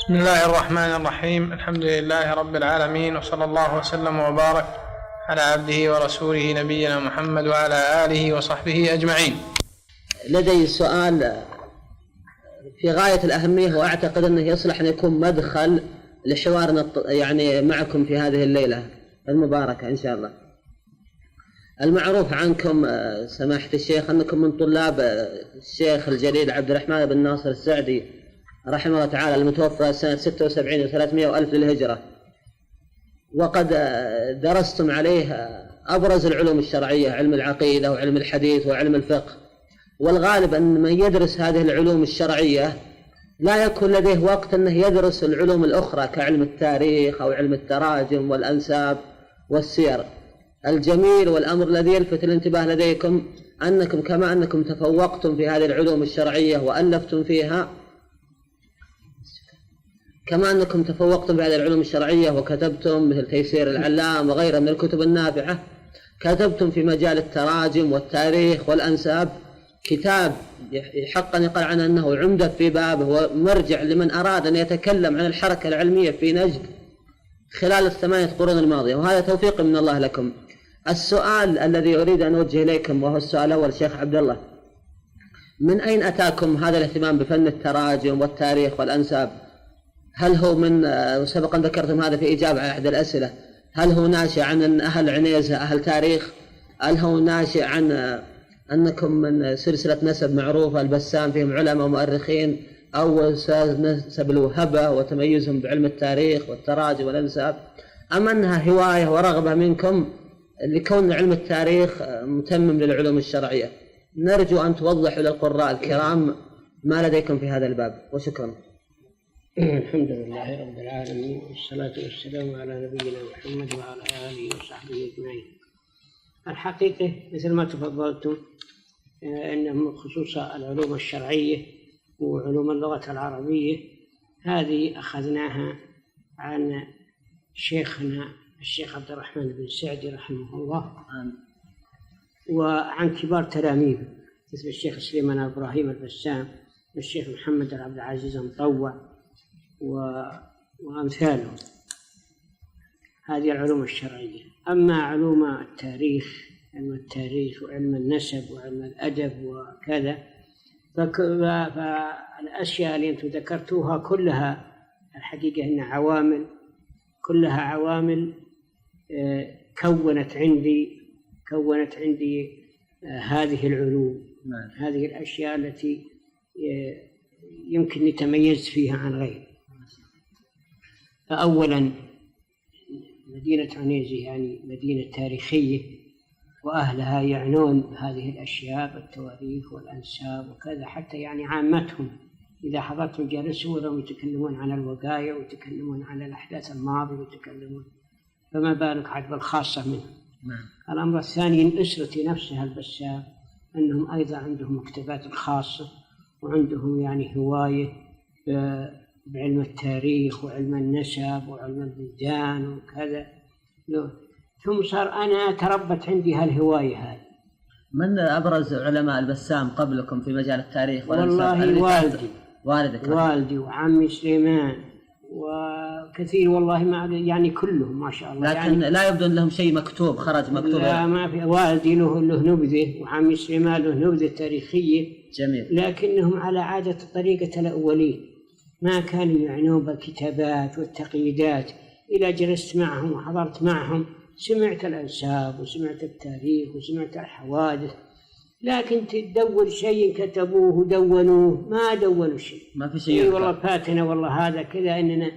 بسم الله الرحمن الرحيم. الحمد لله رب العالمين، وصلى الله وسلم وبارك على عبده ورسوله نبينا محمد وعلى آله وصحبه أجمعين. لدي سؤال في غاية الأهمية، وأعتقد أنه يصلح أن يكون مدخل لحوارنا يعني معكم في هذه الليلة المباركة إن شاء الله. المعروف عنكم سماحة الشيخ أنكم من طلاب الشيخ الجليل عبد الرحمن بن ناصر السعدي رحمه الله تعالى، المتوفى سنة 76 و300 وألف للهجرة، وقد درستم عليه أبرز العلوم الشرعية، علم العقيدة وعلم الحديث وعلم الفقه. والغالب أن من يدرس هذه العلوم الشرعية لا يكون لديه وقت أنه يدرس العلوم الأخرى كعلم التاريخ أو علم التراجم والأنساب والسير. الجميل والأمر الذي يلفت الانتباه لديكم أنكم كما أنكم تفوقتم في هذه العلوم الشرعية وألفتم فيها، كما أنكم تفوقتم في هذه العلوم الشرعية وكتبتم مثل تيسير العلام وغيرها من الكتب النافعة، كتبتم في مجال التراجم والتاريخ والأنساب كتاب حقا يقال عنه أنه عمدة في بابه ومرجع لمن أراد أن يتكلم عن الحركة العلمية في نجد خلال ال8 قرون الماضية، وهذا توفيق من الله لكم. السؤال الذي أريد أن أوجه إليكم وهو السؤال الأول، شيخ عبد الله، من أين أتاكم هذا الاهتمام بفن التراجم والتاريخ والأنساب؟ هل هو من سبقا ذكرتم هذا في إجابة على أحد الأسئلة، هل هو ناشئ عن أهل عنيزة أهل تاريخ؟ هل هو ناشئ عن أنكم من سلسلة نسب معروفة البسام فيهم علماء ومؤرخين، أو نسب الوهبة وتميزهم بعلم التاريخ والتراجم والأنساب، أم أنها هواية ورغبة منكم لكون علم التاريخ متمم للعلوم الشرعية؟ نرجو أن توضحوا للقراء الكرام ما لديكم في هذا الباب، وشكرا. الحمد لله رب العالمين، والصلاة والسلام على نبينا محمد وعلى آله وصحبه أجمعين. الحقيقة مثل ما تفضلتم أن خصوصا العلوم الشرعية وعلوم اللغة العربية هذه أخذناها عن شيخنا الشيخ عبد الرحمن بن سعدي رحمه الله، وعن كبار تلاميذه مثل الشيخ سليمان إبراهيم البسام والشيخ محمد عبد العزيز المطوع وأمثالهم. هذه العلوم الشرعية. أما علوم التاريخ، علم التاريخ وعلم النسب وعلم الأدب وكذا، فالأشياء اللي أنتم ذكرتوها كلها الحقيقة إنها عوامل، كلها عوامل كونت عندي هذه العلوم، هذه الأشياء التي يمكن تميزت فيها عن غيري. فأولا مدينة عنيزة يعني مدينة تاريخية، وأهلها يعنون بهذه الأشياء بالتواريخ والأنساب وكذا، حتى يعني عامتهم إذا حضرتم جلسوا ولهم يتكلمون عن الوقايع ويتكلمون عن الأحداث الماضية ويتكلمون، فما بالك عاد بالخاصة منهم. الأمر الثاني أسرتي نفسها البسام أنهم أيضا عندهم مكتبات خاصة، وعندهم يعني هواية بعلم التاريخ وعلم النسب وعلم البلدان وكذا. ثم صار أنا تربت عندي هالهواية هذه. من أبرز علماء البسام قبلكم في مجال التاريخ والله والدي وعمي سليمان وكثير والله ما يعني كلهم ما شاء الله، لكن يعني لا يبدو لهم شيء مكتوب خرج مكتوب. لا ما في. والدي له نبذة وعمي سليمان له نبذة تاريخية جميل، لكنهم على عادة طريقة الأولين، ما كانوا يعنون بالكتابات والتقييدات. إذا جلست معهم وحضرت معهم سمعت الأنساب وسمعت التاريخ وسمعت الحوادث، لكن تدور شيء كتبوه ودونوه ما دونوا شيء، ما في شيء. والله فاتنا والله هذا كذا، إننا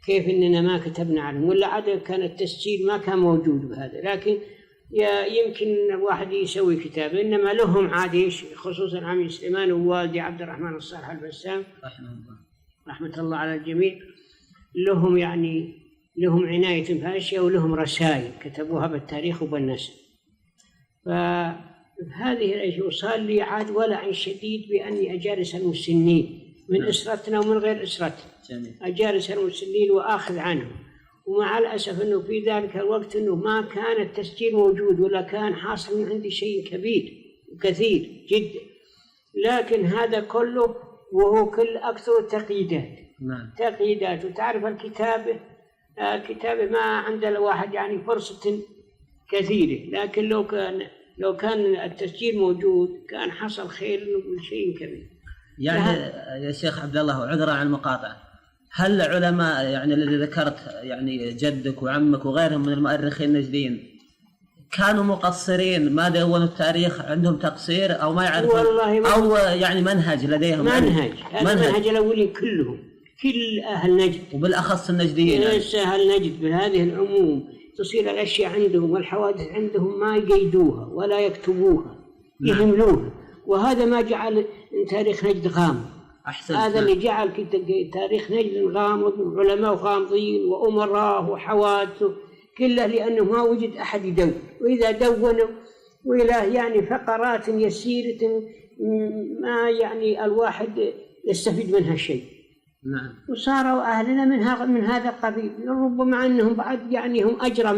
كيف إننا ما كتبنا عنهم، ولا عاد كان التسجيل ما كان موجود بهذا. لكن يمكن الواحد يسوي كتاب، إنما لهم عاديش، خصوصا عمي سليمان ووالدي عبد الرحمن الصالح البسام رحمة الله على الجميع، لهم يعني لهم عناية في الأشياء ولهم رسائل كتبوها بالتاريخ وبالنسب. فهذه الأشياء صار لي عاد ولع شديد بأني أجالس المسنين من أسرتنا ومن غير أسرتنا، أجالس المسنين وآخذ عنهم. ومع الأسف أنه في ذلك الوقت أنه ما كان التسجيل موجود ولا كان حاصل من عندي شيء كبير وكثير جدا، لكن هذا كله وهو كل أكثر التقييدات. نعم. تقييدات. وتعرف الكتابة ما عند الواحد يعني فرصة كثيرة، لكن لو كان التسجيل موجود كان حصل خير من شيء كبير. يعني يا شيخ عبد الله، عذرا عن المقاطعة، هل العلماء يعني الذي ذكرت يعني جدك وعمك وغيرهم من المؤرخين النجديين كانوا مقصرين، ما دونوا التاريخ، عندهم تقصير أو ما يعرفون أو يعني منهج لديهم؟ منهج الأولين كلهم، كل أهل نجد وبالأخص النجديين، ليس أهل نجد بهذه العموم، تصير الأشياء عندهم والحوادث عندهم ما يقيدوها ولا يكتبوها، يهملوها. وهذا ما جعل تاريخ نجد غامض. هذا اللي جعل تاريخ نجد غامض، علماء غامضين وأمراء وحوادث كله، لأنه ما وجد أحد يدون. وإذا دونوا وإلى يعني فقرات يسيرة ما يعني الواحد يستفيد منها شيء. نعم. وصاروا أهلنا من هذا القبيل، ربما أنهم بعد يعني هم أجرى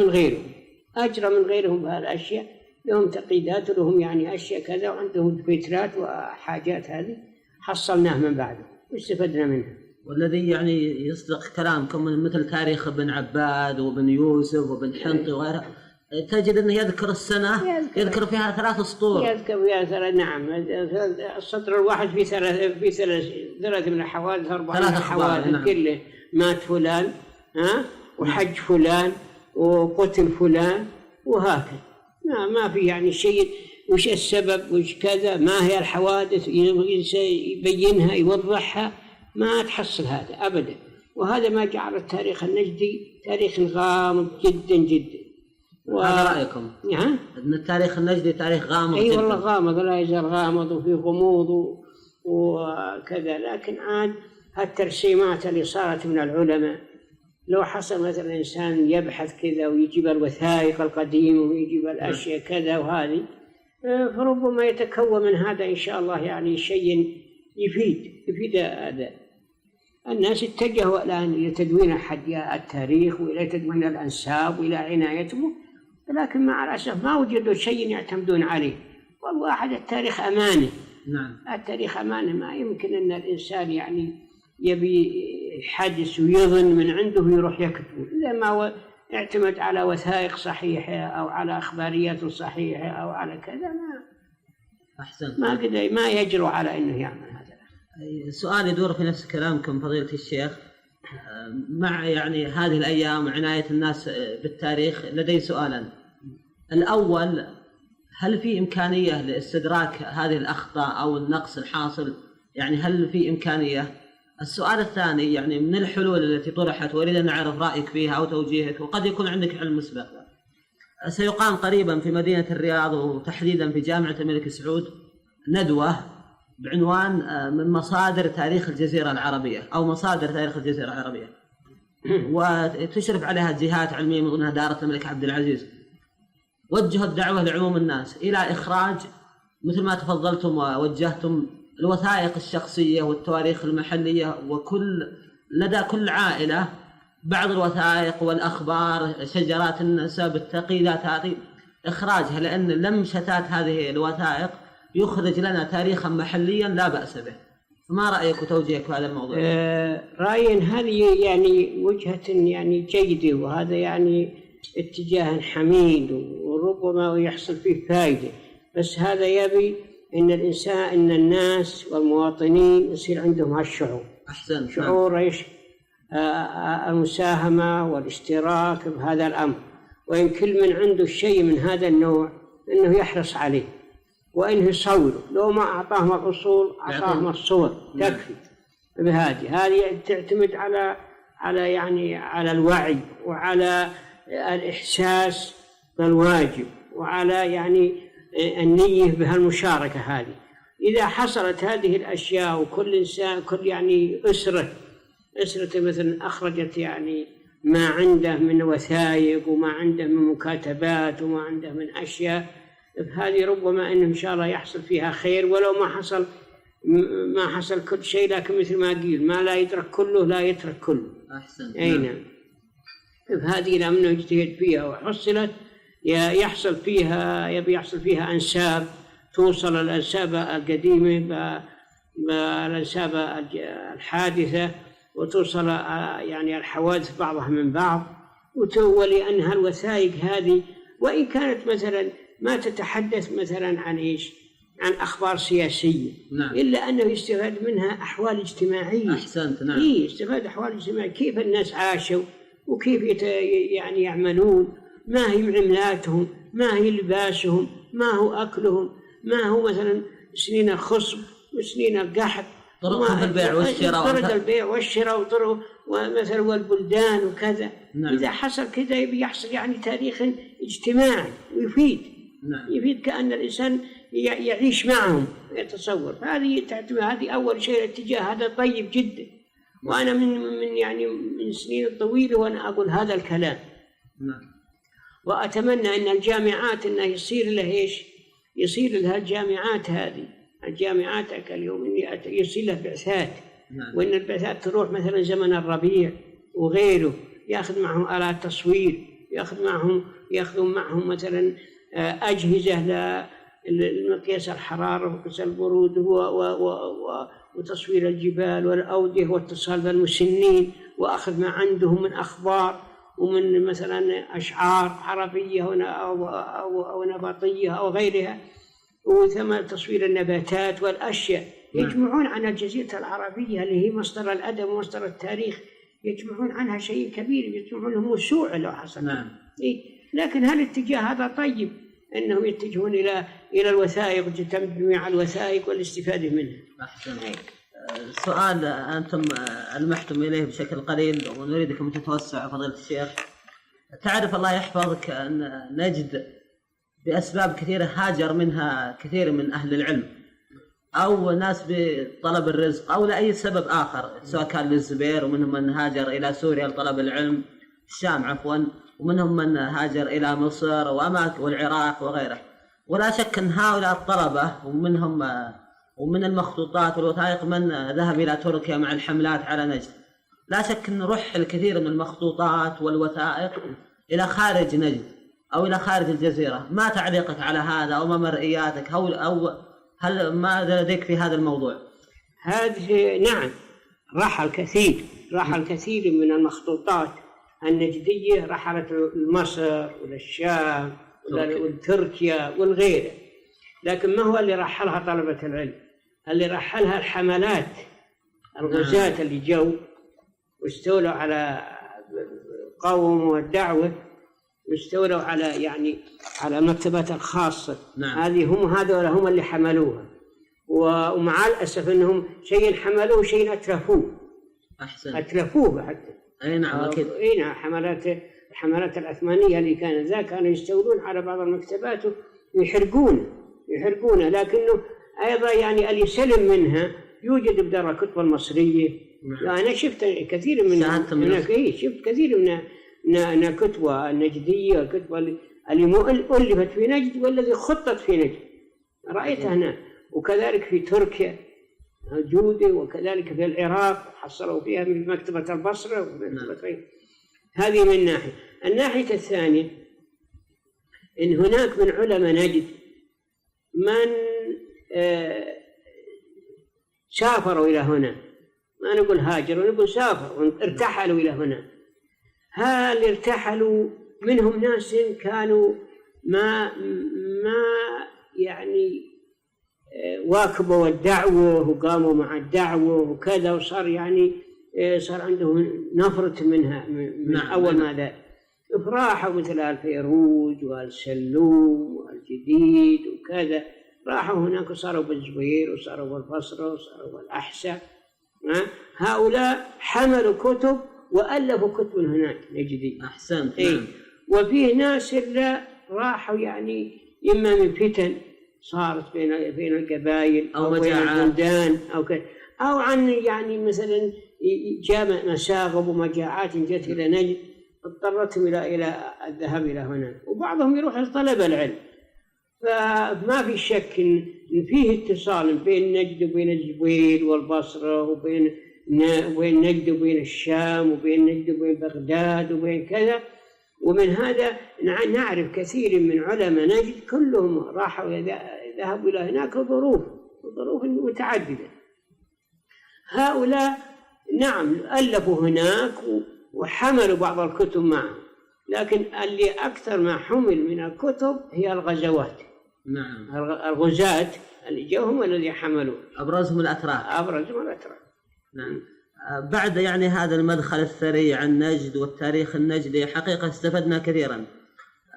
من غيرهم بهالأشياء، لهم تقييدات ولهم يعني أشياء كذا، وعندهم فترات وحاجات هذه حصلناها من بعده واستفدنا منها. والذي يعني يصدق كلامكم من مثل تاريخ ابن عباد وابن يوسف وابن حنطي وغيره، تجد أنه يذكر السنة يذكر فيها 3 سطور. يذكر فيها 3، نعم. السطر الواحد في 3 من الحوادث، 4 من الحوادث. نعم. كله مات فلان، وحج فلان وقتل فلان وهكذا. ما في يعني شيء وش السبب وش كذا، ما هي الحوادث يبينها يوضحها، ما تحصل هذا أبدا. وهذا ما جعل التاريخ النجدي تاريخ غامض جدا جدا. هذا رأيكم؟ نعم. أن التاريخ النجدي تاريخ غامض. أي والله غامض، لا يزال غامض وفي غموض وكذا. لكن عاد هالترسيمات اللي صارت من العلماء، لو حصل مثلا إنسان يبحث كذا ويجيب الوثائق القديمة ويجيب الأشياء كذا وهذه، فربما يتكون من هذا إن شاء الله يعني شيء يفيد هذا. الناس اتجهوا الآن إلى تدوين أحدياء التاريخ وإلى تدوين الأنساب وإلى عنايته، لكن مع الأسف ما وجدوا شيء يعتمدون عليه. والواحد التاريخ أمانة. نعم. التاريخ أمانة، ما يمكن أن الإنسان يعني يبي حدث ويظن من عنده يروح يكتبه. إذا ما اعتمد على وثائق صحيحة أو على أخباريات صحيحة أو على كذا، ما يجرؤ على أنه يعمل هذا. سؤال يدور في نفس كلامكم فضيلة الشيخ، مع يعني هذه الأيام وعناية الناس بالتاريخ، لدي سؤالا. الأول، هل في إمكانية لاستدراك هذه الأخطاء أو النقص الحاصل؟ يعني هل في إمكانية؟ السؤال الثاني، يعني من الحلول التي طرحت وأريد أن أعرف رأيك فيها أو توجيهك، وقد يكون عندك علم مسبق. سيقام قريبا في مدينة الرياض وتحديدا في جامعة الملك سعود ندوة بعنوان من مصادر تاريخ الجزيرة العربية أو مصادر تاريخ الجزيرة العربية، وتشرف عليها جهات علمية من ضمنها دارة الملك عبد العزيز. وجهت دعوة لعموم الناس إلى إخراج مثل ما تفضلتم ووجهتم الوثائق الشخصية والتواريخ المحلية، لدى كل عائلة بعض الوثائق والأخبار، شجرات النسب، التقييدات، هذه إخراجها، لأن لمشتات هذه الوثائق يخرج لنا تاريخا محليا لا بأس به. فما رأيك وتوجيهك في هذا الموضوع؟ رأيي هذه يعني وجهة يعني جيدة، وهذا يعني اتجاه حميد وربما يحصل فيه فائدة، بس هذا يبي إن الناس والمواطنين يصير عندهم هالشعور. أحسن. شعور إيش؟ المساهمة والاشتراك بهذا الأمر، وإن كل من عنده شيء من هذا النوع إنه يحرص عليه، وإنه يصوره. لو ما أعطاهم الأصول أعطاهم الصور تكفي. هذه تعتمد على الوعي وعلى الإحساس بالواجب وعلى يعني النية بهالمشاركة هذه. إذا حصلت هذه الأشياء وكل إنسان كل يعني أسرة مثلا أخرجت يعني ما عنده من وثائق وما عنده من مكاتبات وما عنده من أشياء، هذه ربما إن شاء الله يحصل فيها خير، ولو ما حصل كل شيء، لكن مثل ما قيل ما لا يدرك كله لا يترك كله. أحسن. أي نعم. هذه لما نجتهد فيها وحصلت يحصل فيها أنساب، توصل الأنساب القديمة بالأنساب الحادثة، وتوصل يعني الحوادث بعضها من بعض، ولأنها الوثائق هذه وإن كانت مثلا ما تتحدث مثلا عن إيش؟ عن أخبار سياسية، نعم. إلا أنه يستفاد منها أحوال اجتماعية. أحسنت. نعم. يستفاد أحوال اجتماعية، كيف الناس عاشوا وكيف يعني يعملون، ما هي معاملاتهم، ما هي لباسهم، ما هو أكلهم، ما هو مثلا سنين الخصب وسنين القحط، طرق البيع والشراء، طرق البيع والشراء وطرق ومثلا والبلدان وكذا. نعم. إذا حصل كذا يحصل يعني تاريخ اجتماعي ويفيد. نعم. يفيد كأن الإنسان يعيش معهم يتصور. هذه أول شيء. الاتجاه هذا طيب جدا، وأنا من سنين طويلة وأنا أقول هذا الكلام. نعم. وأتمنى أن الجامعات أنه يصير لها إيش؟ يصير لها الجامعات هذه، الجامعات اليوم يصير لها بعثات. نعم. وإن البعثات تروح مثلا زمن الربيع وغيره، يأخذ معهم آلات تصوير، يأخذون معهم مثلا أجهزة لمقياس الحرارة ومقياس البرود وتصوير الجبال والأودية واتصال بالمسنين، وأخذ ما عندهم من أخبار ومن مثلا أشعار عربية أو نبطية أو غيرها، وثم تصوير النباتات والأشياء. يجمعون عن الجزيرة العربية اللي هي مصدر الأدب ومصدر التاريخ، يجمعون عنها شيء كبير، يجمعون لهم موسوعة لو حصل. نعم. لكن هل الاتجاه هذا طيب؟ أنهم يتجهون إلى الوثائق وتجميع الوثائق والاستفادة منها. أحسن. سؤال أنتم ألمحتم إليه بشكل قليل ونريدكم تتوسع فضيلة الشيخ. تعرف الله يحفظك أن نجد بأسباب كثيرة هاجر منها كثير من أهل العلم، أو ناس بطلب الرزق أو لأي سبب آخر، سواء كان للزبير، ومنهم من هاجر إلى سوريا لطلب العلم، الشام عفوا، ومنهم من هاجر إلى مصر والعراق وغيره. ولا شك أن هؤلاء الطلبة ومن المخطوطات والوثائق من ذهب إلى تركيا مع الحملات على نجد. لا شك أن رح الكثير من المخطوطات والوثائق إلى خارج نجد أو إلى خارج الجزيرة. ما تعليقك على هذا أو ما مرئياتك أو هل ماذا لديك في هذا الموضوع؟ هذه نعم، رحل الكثير من المخطوطات النجدية، رحلت لمصر وللشام ولتركيا والغيره. لكن ما هو اللي رحلها طلبة العلم؟ اللي رحلها الحملات، الغزاة اللي جو واستولوا على قوم الدعوة واستولوا على المكتبات الخاصة. نعم. هذول هم اللي حملوها، ومع الأسف أنهم شيء حملوه شيء أتلفوه. أحسن. أتلفوه حتى. أي نعم أكيد. أي نعم. الحملات العثمانية اللي كانوا يستولون على بعض المكتبات ويحرقونه، لكنه أيضا اللي يسلم منها يوجد بدار الكتب المصرية. أنا شفت كثير من شفت كثير من الكتب النجدية، الكتب اللي ألفت في نجد والذي خطت في نجد رأيتها هنا، وكذلك في تركيا موجودة، وكذلك في العراق حصلوا فيها من مكتبة البصرة هذه من ناحية. الناحية الثانية إن هناك من علماء نجد من سافروا إلى هنا، ما نقول هاجروا، نقول سافروا، ارتحلوا إلى هنا. هل ارتحلوا منهم ناس كانوا ما واكبوا الدعوة وقاموا مع الدعوة وكذا، وصار صار عندهم نفرة منها من أول ما ذا راحوا مثل الفيروج والسلوم والجديد وكذا، راحوا هناك وصاروا بالزبير وصاروا بالبصرة وصاروا بالأحساء. هؤلاء حملوا كتب وألفوا كتب هناك نجدي. أحسنت. وفيه ناس اللي راحوا إما من فتن صارت بين القبائل أو بين البلدان أو عن مثلا جاء مساغب ومجاعات جت إلى نجد اضطرتهم إلى الذهاب إلى هناك، وبعضهم يروح لطلب العلم. فما في شك إن فيه اتصال بين نجد وبين الزبير والبصرة، وبين نجد وبين الشام، وبين نجد وبين بغداد وبين كذا. ومن هذا نعرف كثير من علماء نجد كلهم راحوا ذهبوا إلى هناك لظروف متعددة. هؤلاء نعم ألفوا هناك وحملوا بعض الكتب معهم، لكن اللي أكثر ما حمل من الكتب هي الغزوات. نعم. الغزاة اللي جاءوا هم الذي حملوا، أبرزهم الأتراك. نعم. بعد يعني هذا المدخل الثري عن نجد والتاريخ النجدي حقيقة استفدنا كثيرا.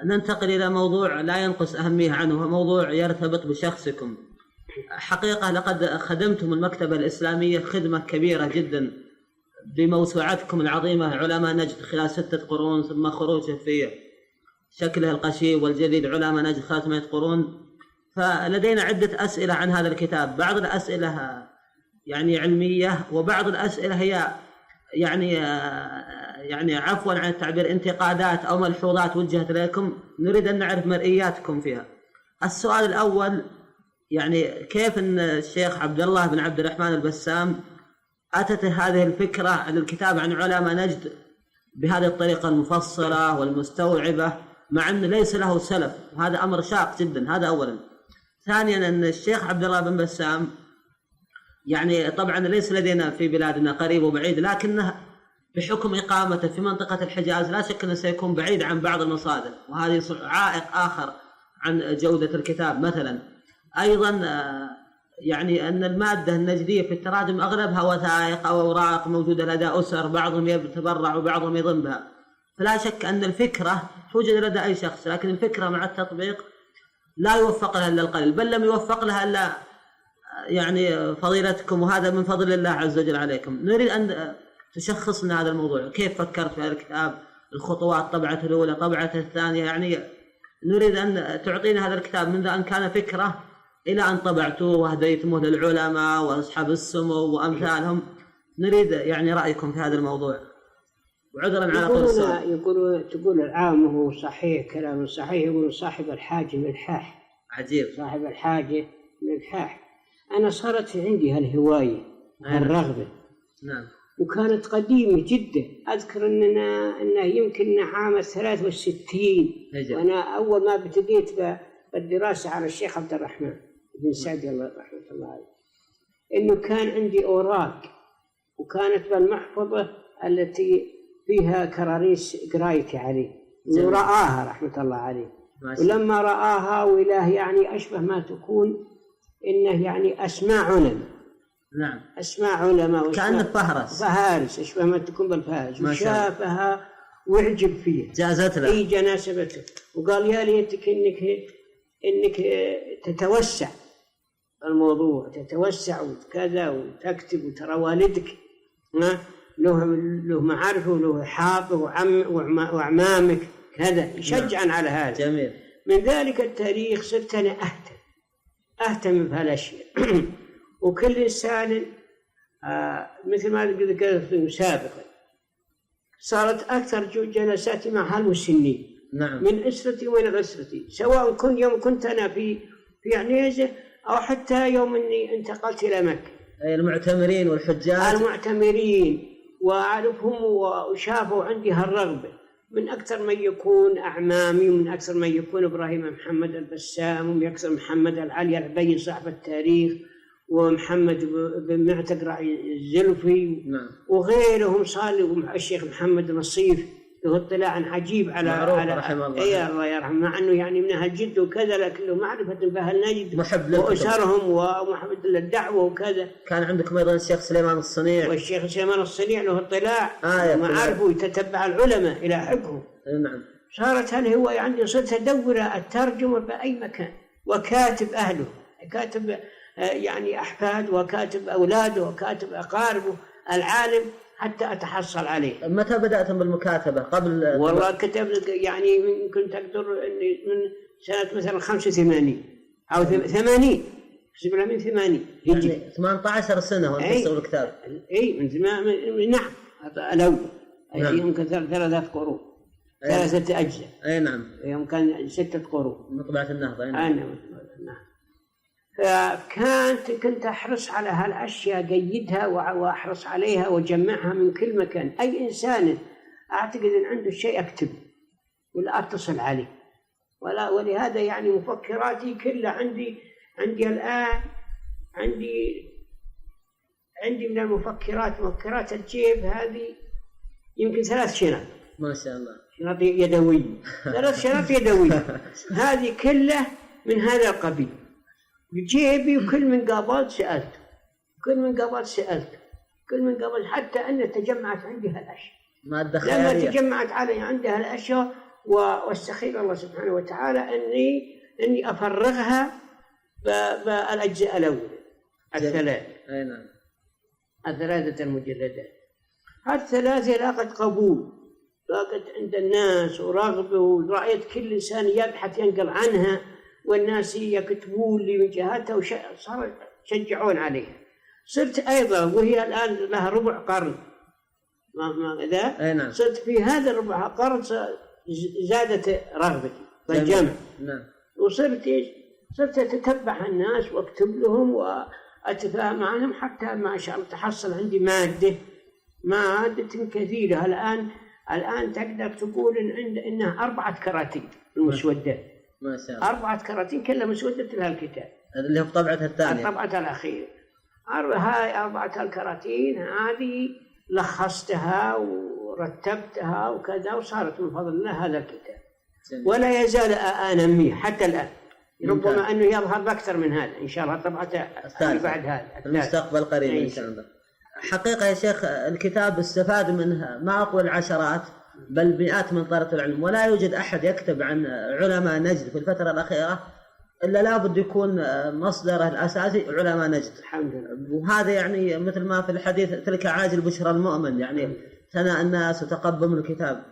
ننتقل إلى موضوع لا ينقص أهمية عنه، هو موضوع يرتبط بشخصكم. حقيقة لقد خدمتم المكتبة الإسلامية خدمة كبيرة جدا بموسوعتكم العظيمة علماء نجد خلال 6 قرون، ثم خروجه في شكله القشيب والجديد علماء نجد 300 قرون. فلدينا عدة أسئلة عن هذا الكتاب، بعض الأسئلة يعني علمية، وبعض الأسئلة هي يعني عفوا عن التعبير انتقادات أو ملحوظات وجهت إليكم، نريد أن نعرف مرئياتكم فيها. السؤال الأول، يعني كيف أن الشيخ عبد الله بن عبد الرحمن البسام أتت هذه الفكرة للكتاب عن علماء نجد بهذه الطريقة المفصلة والمستوعبة مع أن ليس له سلف، وهذا أمر شاق جدا. هذا أولا. ثانيا أن الشيخ عبد الله بن بسام يعني طبعا ليس لدينا في بلادنا قريب وبعيد، لكنه بحكم إقامته في منطقة الحجاز لا شك أنه سيكون بعيد عن بعض المصادر، وهذه عائق آخر عن جودة الكتاب. مثلا أيضا يعني أن المادة النجدية في التراجم أغلبها وثائق أو أوراق موجودة لدى أسر، بعضهم يتبرع وبعضهم يضم بها. فلا شك أن الفكرة توجد لدى أي شخص، لكن الفكرة مع التطبيق لا يوفق لها إلا القليل، بل لم يوفق لها إلا يعني فضيلتكم، وهذا من فضل الله عز وجل عليكم. نريد أن تشخصنا هذا الموضوع، كيف فكرت في هذا الكتاب، الخطوات، طبعته الأولى، طبعته الثانية، يعني نريد أن تعطينا هذا الكتاب منذ أن كان فكرة إلى أن طبعتوه وهديتموه للعلماء وأصحاب السمو وأمثالهم. نريد يعني رأيكم في هذا الموضوع، وعذرا على طول السؤال. تقول العامة صحيح، كلام صحيح، يقول صاحب الحاجة ملحاح. عجيب. صاحب الحاجة ملحاح. أنا صارت عندي هالهواية، هالرغبة. نعم. وكانت قديمة جدا. أذكر أنه يمكن عام 63 وأنا أول ما ابتديت بالدراسة على الشيخ عبد الرحمن بن سعدي الله رحمه الله عليه، إنه كان عندي أوراق، وكانت بالمحفظة التي فيها كراريس قرايتي عليه، ورآها رحمة الله عليه. ولما رآها وإله يعني أشبه ما تكون إنه يعني أسماء علماء. نعم. أسماء علماء كأنه فهرس أشبه ما تكون بالفهرس، وشافها وعجب فيها، جازت له. أي جناسبته، وقال يا ليتك إنك تتوسع الموضوع، تتوسع وكذا وتكتب، وترى والدك له معارفه وله حافظ وأعمامك كذا، يشجعا على هذا. جميل. من ذلك التاريخ صرت أنا أهتم بهالأشياء. وكل إنسان مثل ما قلت سابقا، صارت أكثر جلساتي مع هالمسنين. نعم. من أسرتي ومن أسرتي، سواء يوم كنت أنا في عنيزة أو حتى يوم أني انتقلت إلى مكة. أي المعتمرين والحجاج. المعتمرين وأعرفهم، وشافوا عندي هالرغبة من أكثر من يكون أعمامي، ومن أكثر من يكون إبراهيم محمد البسام، ومن أكثر محمد العلي العبيد صاحب التاريخ، ومحمد بن معتق الزلفي. نعم. وغيرهم صالح، الشيخ محمد نصيف له اطلاع عجيب على رحمه الله. الله يرحمه، مع أنه يعني من أهل الجد وكذا، لكن له معرفة بأهل نجد، محب وأسرهم ومحب للدعوة وكذا. كان عندكم أيضا الشيخ سليمان الصنيع. والشيخ سليمان الصنيع له اطلاع ومعارفه، يتتبع العلماء إلى حقه. نعم. صارت هالهواية عندي، صرت أدور الترجمة بأي مكان، وكاتب أهله، كاتب يعني أحفاد، وكاتب أولاده، وكاتب أقاربه، العالم، حتى أتحصل عليه. متى بدأتم بالمكاتبة؟ قبل والله كتبت يعني كنت أقدر من سنة مثلا 85 أو 80، حسب من 80 يعني 18 سنة وأنت تكتب الكتاب. أي من زمان. نعم. الأول يمكن 3 قرون، 3 أجزاء. أي نعم. يوم كان 6 قرون مطبعة النهضة. نعم. كنت أحرص على هالأشياء، جيدها وأحرص عليها وجمعها من كل مكان. أي إنسان أعتقد أن عنده شيء أكتب ولا أتصل عليه، ولهذا يعني مفكراتي كلها عندي الآن، عندي عندي من المفكرات مفكرات الجيب هذه يمكن 3 شنط. ما شاء الله. شنط يدوية 3 شنط يدوية هذه كلها من هذا القبيل بجيبي. وكل من قابلت سألت، كل من قبل حتى أن تجمعت عندي هالأشياء. لما تجمعت علي عندها الأشياء واستخير الله سبحانه وتعالى أني أفرغها بالأجزاء الأولى الثلاث. أي نعم. 3 المجلدات. هالثلاثة لاقت قبول، لاقت عند الناس ورغبة، ورأيت كل إنسان يبحث ينقل عنها، والناس يكتبون لي من جهتها وصاروا يشجعون عليها. صرت أيضا وهي الآن لها ربع قرن نعم. صرت في هذا الربع قرن زادت رغبتي بالجمع. نعم. وصرت أتتبع الناس وأكتب لهم وأتفاهم معهم حتى ما شاء الله تحصل عندي مادة كثيرة. الآن تقدر تقول إنها 4 كراتين المسودات. ما شاء الله. 4 كراتين كلها مسودة لهالكتاب اللي هو طبعتها الثانية. طبعتها الأخيرة. هاي 4 الكراتين هذه لخصتها ورتبتها وكذا، وصارت من فضل الله هذا الكتاب. ولا يزال أنميه حتى الآن. ربما أنه يظهر بأكثر من هذا إن شاء الله طبعته بعد هذا المستقبل قريب إن شاء الله. حقيقة يا شيخ الكتاب استفاد منها ما أقول العشرات بل مئات من طلبة العلم، ولا يوجد أحد يكتب عن علماء نجد في الفترة الأخيرة إلا لابد يكون مصدره الأساسي علماء نجد. الحمد لله. وهذا يعني مثل ما في الحديث تلك عاجل بشرى المؤمن، يعني ثناء الناس وتقبل من الكتاب.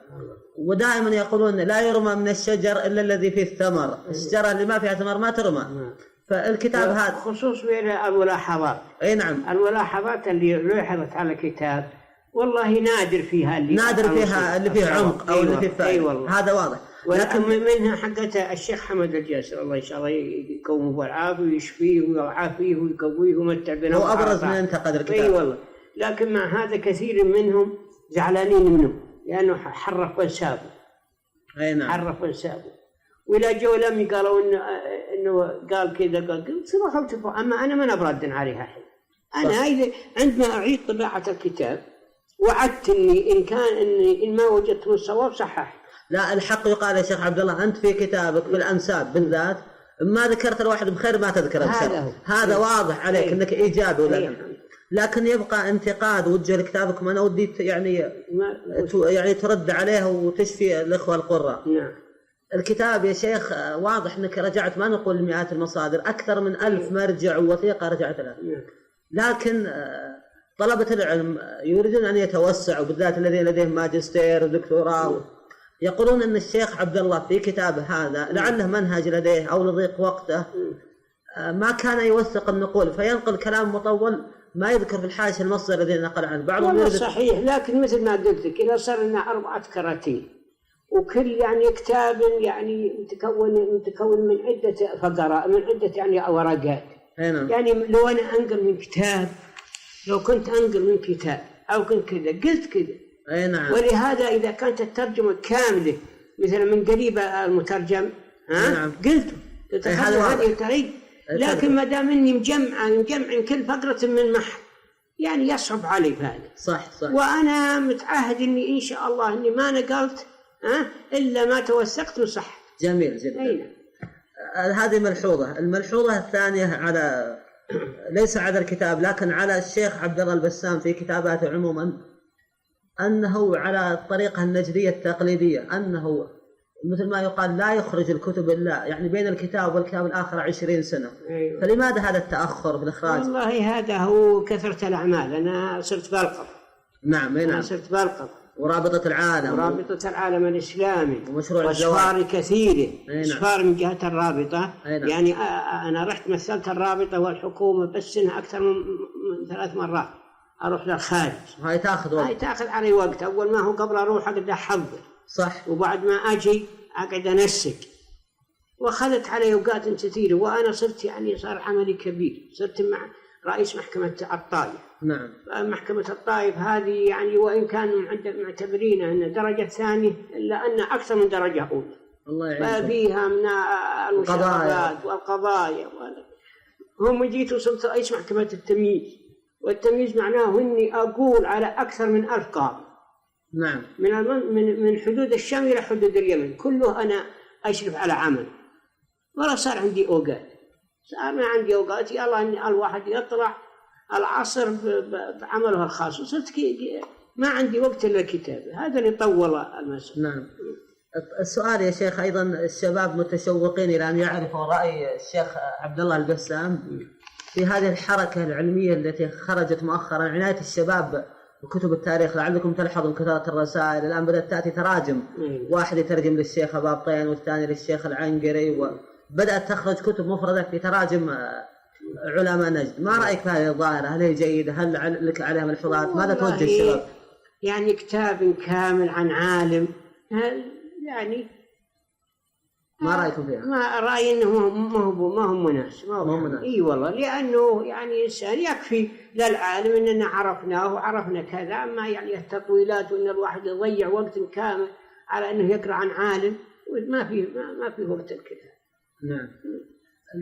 ودائما يقولون لا يرمى من الشجر إلا الذي فيه الثمر، الشجرة اللي ما فيها ثمر ما ترمى. فالكتاب هذا خصوص الملاحظات. أي نعم. الملاحظات اللي لاحظت على الكتاب والله نادر فيها اللي فيه عمق أو اللي فيه فائدة. هذا واضح. ولكن منها حقت الشيخ حمد الجاسر الله إن شاء الله يقومه بالعافية ويشفيه ويعافيه ويقويه ويمتع بنا. هو أبرز من انتقد الكتاب. أي والله. لكن مع هذا كثير منهم زعلانين منه لأنه حرف وانسابه. أي نعم. حرف وانسابه. وإلى جو لمي قالوا إنه قال كذا قلت صراحة أما أنا ما نبرد عليها الحين. أنا عندما أعيد طباعة الكتاب وعدت إني إن ما وجدت الصواب صحح. لا الحق يقال يا شيخ عبد الله، أنت في كتابك بالأنساب بالذات ما ذكرت الواحد بخير ما تذكر الشر. هذا واضح عليك أنك إيجابي. لكن يبقى انتقاد وجه لكتابك ما أنا ودي يعني ترد عليه وتشفي الإخوة القراء. نعم. الكتاب يا شيخ واضح أنك رجعت ما نقول مئات المصادر، أكثر من 1000 مرجع ووثيقة رجعت لها. لكن طلبة العلم يريدون أن يتوسعوا بالذات الذين لديهم ماجستير ودكتوراه، يقولون أن الشيخ عبد الله في كتابه هذا لعله منهج لديه أو لضيق وقته ما كان يوثق النقول فينقل كلام مطول ما يذكر في الحاشية المصدر الذي نقل عنه. بعضهم صحيح، لكن مثل ما قلت لك إذا صار لنا 4 كراتين وكل يعني كتاب يعني متكون من عدة فقرات من عدة يعني ورقات. يعني لو أنا أنقل من كتاب، لو كنت أنقل من كتاب أو كنت كذا قلت كذا. أي نعم. ولهذا إذا كانت الترجمة كاملة مثلا من قريبة المترجم نعم. قلت هذه الطريق. لكن ما دام إني مجمع كل فقرة من محل يعني يصعب علي هذا. صح. وأنا متعهد إني إن شاء الله إني ما نقلت إلا ما توثقت وصح. جميل جدا. هذه ملحوظة. الملحوظة الثانية على ليس على الكتاب لكن على الشيخ عبد الله البسام في كتاباته عموما أنه على الطريقة النجدية التقليدية، أنه مثل ما يقال لا يخرج الكتب إلا يعني بين الكتاب والكتاب الآخر 20 سنة. أيوة. فلماذا هذا التأخر في الإخراج؟ والله هذا هو كثرة الأعمال. أنا صرت بالقب. نعم. أنا صرت بالقب. ورابطة العالم الإسلامي ومشروع وأسفار كثيرة. أسفار من جهة الرابطة. يعني أنا رحت مثلت الرابطة والحكومة بس إنها أكثر من 3 مرات أروح للخارج. هاي تأخذ علي وقت. أول ما هو قبل أروح أقعد أحضر. صح. وبعد ما أجي أقعد أنسق. وأخذت علي أوقات كثيرة. وأنا صرت يعني صار عملي كبير. صرت مع رئيس محكمة الطائف. نعم. محكمة الطائف هذه يعني وإن كانوا معتبرين أن درجة ثانية إلا أن أكثر من درجة أولى. الله يعينك. فيها من المشاغبات والقضايا. هم جيت وصلت رئيس محكمة التمييز والتمييز معناه إني أقول على أكثر من 1000 قاضي. نعم. من حدود الشام إلى حدود اليمن كله أنا أشرف على عمل، ولا صار عندي أوقات. صار ما عندي أوقات، يلا إن الواحد يطلع العصر بعمله الخاص، وصرت ما عندي وقت إلا الكتابة. هذا اللي طول المسألة. نعم. السؤال يا شيخ، أيضا الشباب متشوقين إلى أن يعرفوا رأي الشيخ عبد الله البسام في هذه الحركة العلمية التي خرجت مؤخرا، عناية الشباب بكتب التاريخ. لعلكم تلحظوا كثرة الرسائل الآن بدأت تأتي تراجم، واحد يترجم للشيخ بابطين والثاني للشيخ العنقري، وبدأت تخرج كتب مفردة في تراجم علماء نجد. ما رأيك في هذه الظاهرة؟ هل هي جيدة؟ هل لك عليها ملحوظات؟ ماذا توجه الشباب؟ يعني كتاب كامل عن عالم يعني ما رأيكم فيها؟ ما رأيي إنه ما هو مناسب. إي والله، لأنه يعني إنسان يكفي للعالم إننا عرفناه وعرفنا كذا، أما يعني التطويلات وإن الواحد يضيع وقت كامل على إنه يقرأ عن عالم ما في وقت الكتاب. نعم.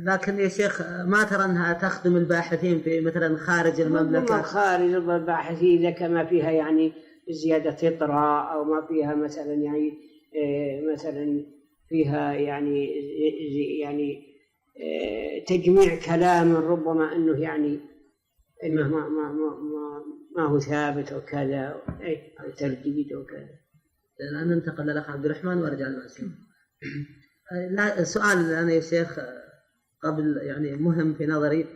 لكن يا شيخ ما ترى أنها تخدم الباحثين في مثلا خارج المملكة؟ خارج الباحثين إذا كما فيها يعني زيادة إطراء، أو ما فيها مثلا يعني مثلا فيها يعني تجميع كلام ربما انه يعني انه ما هو ثابت وكذا، او ترديد وكذا. الان ننتقل للاخ عبد الرحمن وارجع للمسلم. لا سؤال انا يا شيخ قبل يعني مهم في نظري،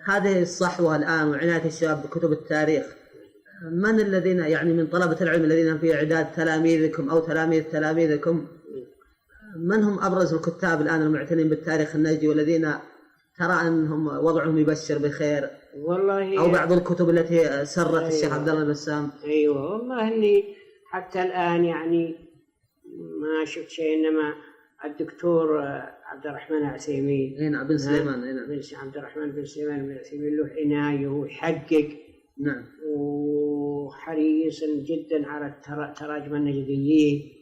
هذه الصحوه الان وعنايه الشباب بكتب التاريخ، من الذين يعني من طلبه العلم الذين في اعداد تلاميذكم او تلاميذكم، من هم أبرز الكتاب الآن المعتنين بالتاريخ النجدي والذين ترى أنهم وضعهم يبشر بخير؟ والله أو بعض الكتب التي سرت الشيخ عبد الله البسام. أيوة والله إني حتى الآن يعني ما شفت شيء، إنما الدكتور عبد الرحمن العثيمين. هنا بن سليمان. بن عبد الرحمن بن سليمان بن العثيمين له عناية ويحقق. نعم. وحريص جدا على التراجم النجديين،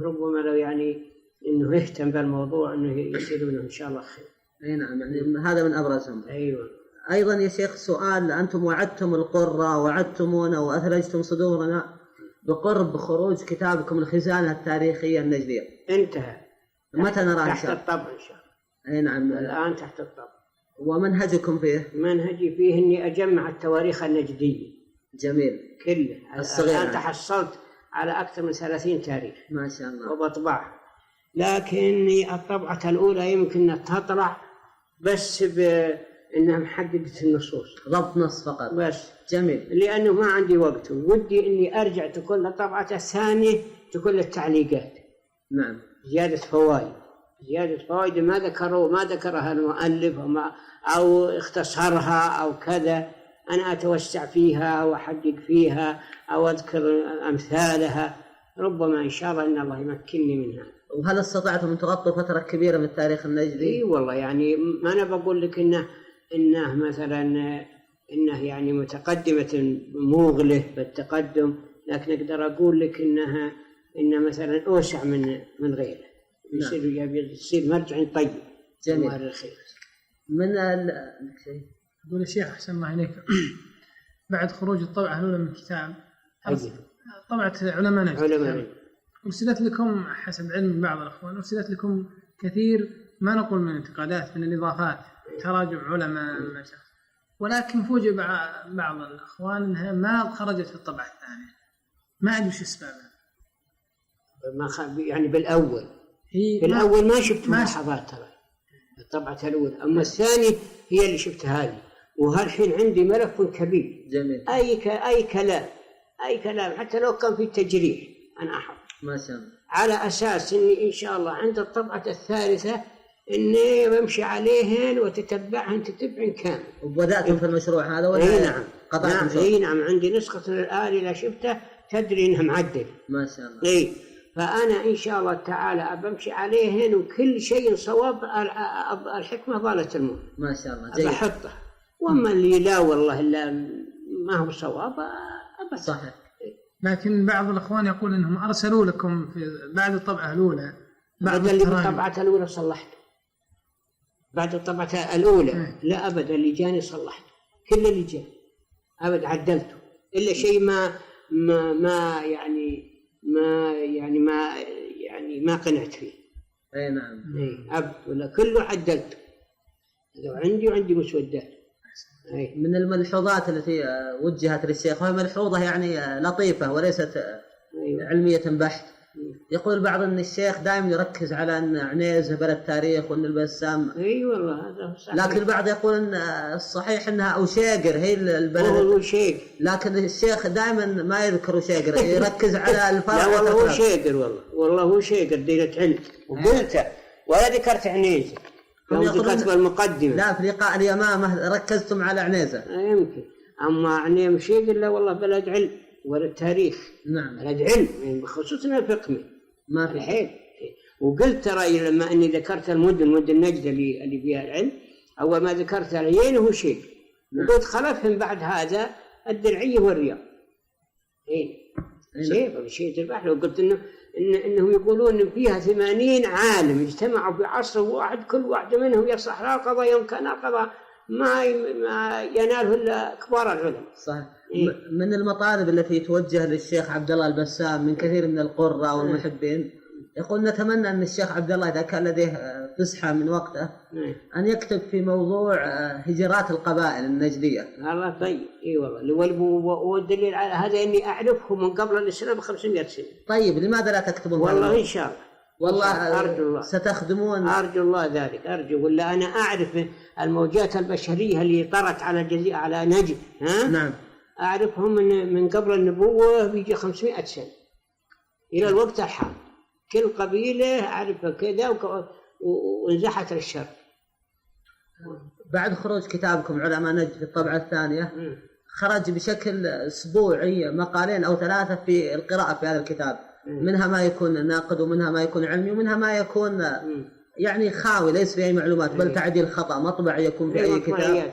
ربما لو يعني إنه يهتم بالموضوع إنه يصير منه إن شاء الله خير. أي نعم، يعني هذا من أبرزهم. أيوة. أيضا يا شيخ سؤال، أنتم وعدتم القرى وعدتمونا وأثلجتم صدورنا بقرب خروج كتابكم الخزانة التاريخية النجدية. انتهى. متى نرى تحت الطبع إن شاء الله. أي نعم. الآن تحت الطبع. ومنهجكم فيه؟ منهجي فيه إني أجمع التواريخ النجدية. جميل. كله. الآن تحصلت على أكثر من 30 تاريخ. ما شاء الله. وبطبعها. لكن الطبعة الأولى يمكن أن تطلع بس بأنها محددة النصوص، ضبط نص فقط بس. جميل. لأنه ما عندي وقت، ودي إني أرجع تكون الطبعة الثانية تكون التعليقات. نعم. زيادة فوائد ما ذكرها المؤلف أو اختصرها أو كذا، أنا أتوسع فيها وأحقق فيها أو أذكر أمثالها، ربما إن شاء الله إن الله يمكنني منها. وهل استطعتم أن تغطوا فترة كبيرة من التاريخ النجدي؟ إي والله، يعني ما أنا بقول لك إنه مثلا إنه يعني متقدمة موغلة بالتقدم، لكن أقدر أقول لك إنه مثلا أوسع من غيره. يصير مرجع طيب. جميل. الخير. من أقول الشيخ أحسن الله إليك، بعد خروج الطبعة الأولى من الكتاب طبعة علماء نجد أرسلت لكم حسب علم بعض الأخوان، أرسلت لكم كثير ما نقول من انتقادات، من الإضافات، تراجع علماء مشايخ، ولكن فوجئ بعض الأخوان أنها ما خرجت في الطبعة الثانية. ما أدري وش أسبابها. يعني بالأول ما شفت ملاحظات ترى الطبعة الأولى، أما الثانية هي اللي شفتها لي، وهالحين عندي ملف كبير. جميل. أي كلام حتى لو كان في تجريح أنا أحط. ما شاء الله. على أساس إني إن شاء الله عند الطبعة الثالثة إني بمشي عليهن وتتبعهن تتبع كامل. وبدأتم في المشروع هذا ولا؟ أي نعم. نعم عندي نسخة الآن إذا شفتها تدري إنها معدل. ما شاء الله. فأنا إن شاء الله تعالى بمشي عليهن، وكل شيء صواب الحكمة ضالة الموت. ما شاء الله. بحطه، وأما اللي لا والله لا ما هو صواب صحيح. لكن بعض الأخوان يقول أنهم أرسلوا لكم بعد الطبعة الأولى بعد اللي بالطبعة الأولى صلحته. بعد الطبعة الأولى لا أبدا اللي جاني صلحته، كل اللي جاني أبد عدلته إلا شيء ما ما قنعت فيه. أي نعم. أبد ولا كله عدلته، لو وعندي مسودات. من الملحوظات التي وجهت للشيخ، وهي ملحوظة يعني لطيفة وليست علمية بحت. يقول بعض أن الشيخ دائما يركز على أن عنيزة بلد تاريخ وأن البسام. أي والله هذا صحيح. لكن البعض يقول أن الصحيح أنها أوشيقر هي البلد. أوشيقر. لكن الشيخ دائما ما يذكر أوشيقر، يركز على الفرق. لا والله أوشيقر، والله أوشيقر دينة علم وقلت ولا ذكرت عنيزة. يوم ذكرت بالمقدمة. لا في لقاء اليمامة ركزتم على عنيزة. يمكن، أما عنيزة أوشيقر لا والله بلد علم ولا تاريخ. نعم. بلد علم يعني بخصوصنا الفقه ما في الحين. وقلت ترى لما اني ذكرت مدن نجد اللي فيها العلم، اول ما ذكرت العين هو شيء، وقلت خلفهم بعد هذا الدرعيه والرياض. شيء البحر. وقلت انهم يقولون ان فيها 80 عالم اجتمعوا في عصر واحد، كل واحد منهم يصلح لا قضاء يوم كان قضاء ما يناله الا كبار العلماء. صحيح. من المطالب التي توجه للشيخ عبد الله البسام من كثير من القراء والمحبين، يقول نتمنى أن الشيخ عبد الله إذا كان لديه فسحة من وقته أن يكتب في موضوع هجرات القبائل النجدية. الله طيب. اي والله. والدليل على هذا اني اعرفهم من قبل الاسلام ب 500 سنة. طيب لماذا لا تكتبون؟ والله ان شاء الله. والله أرجو الله ستخدمون. أرجو الله ذلك، أرجو. ولا أنا أعرف الموجات البشرية اللي طرت على الجزيرة على نجد. نعم. أعرفهم من قبل النبوة بيجي 500 سنة إلى الوقت الحالي. كل قبيلة أعرفها كذا وانزحت للشر. بعد خروج كتابكم علماء نجد في الطبعة الثانية خرج بشكل أسبوعي مقالين أو 3 في القراءة في هذا الكتاب. منها ما يكون ناقد ومنها ما يكون علمي ومنها ما يكون يعني خاوي ليس فيه أي معلومات بل تعديل خطأ مطبع يكون في أي كتاب.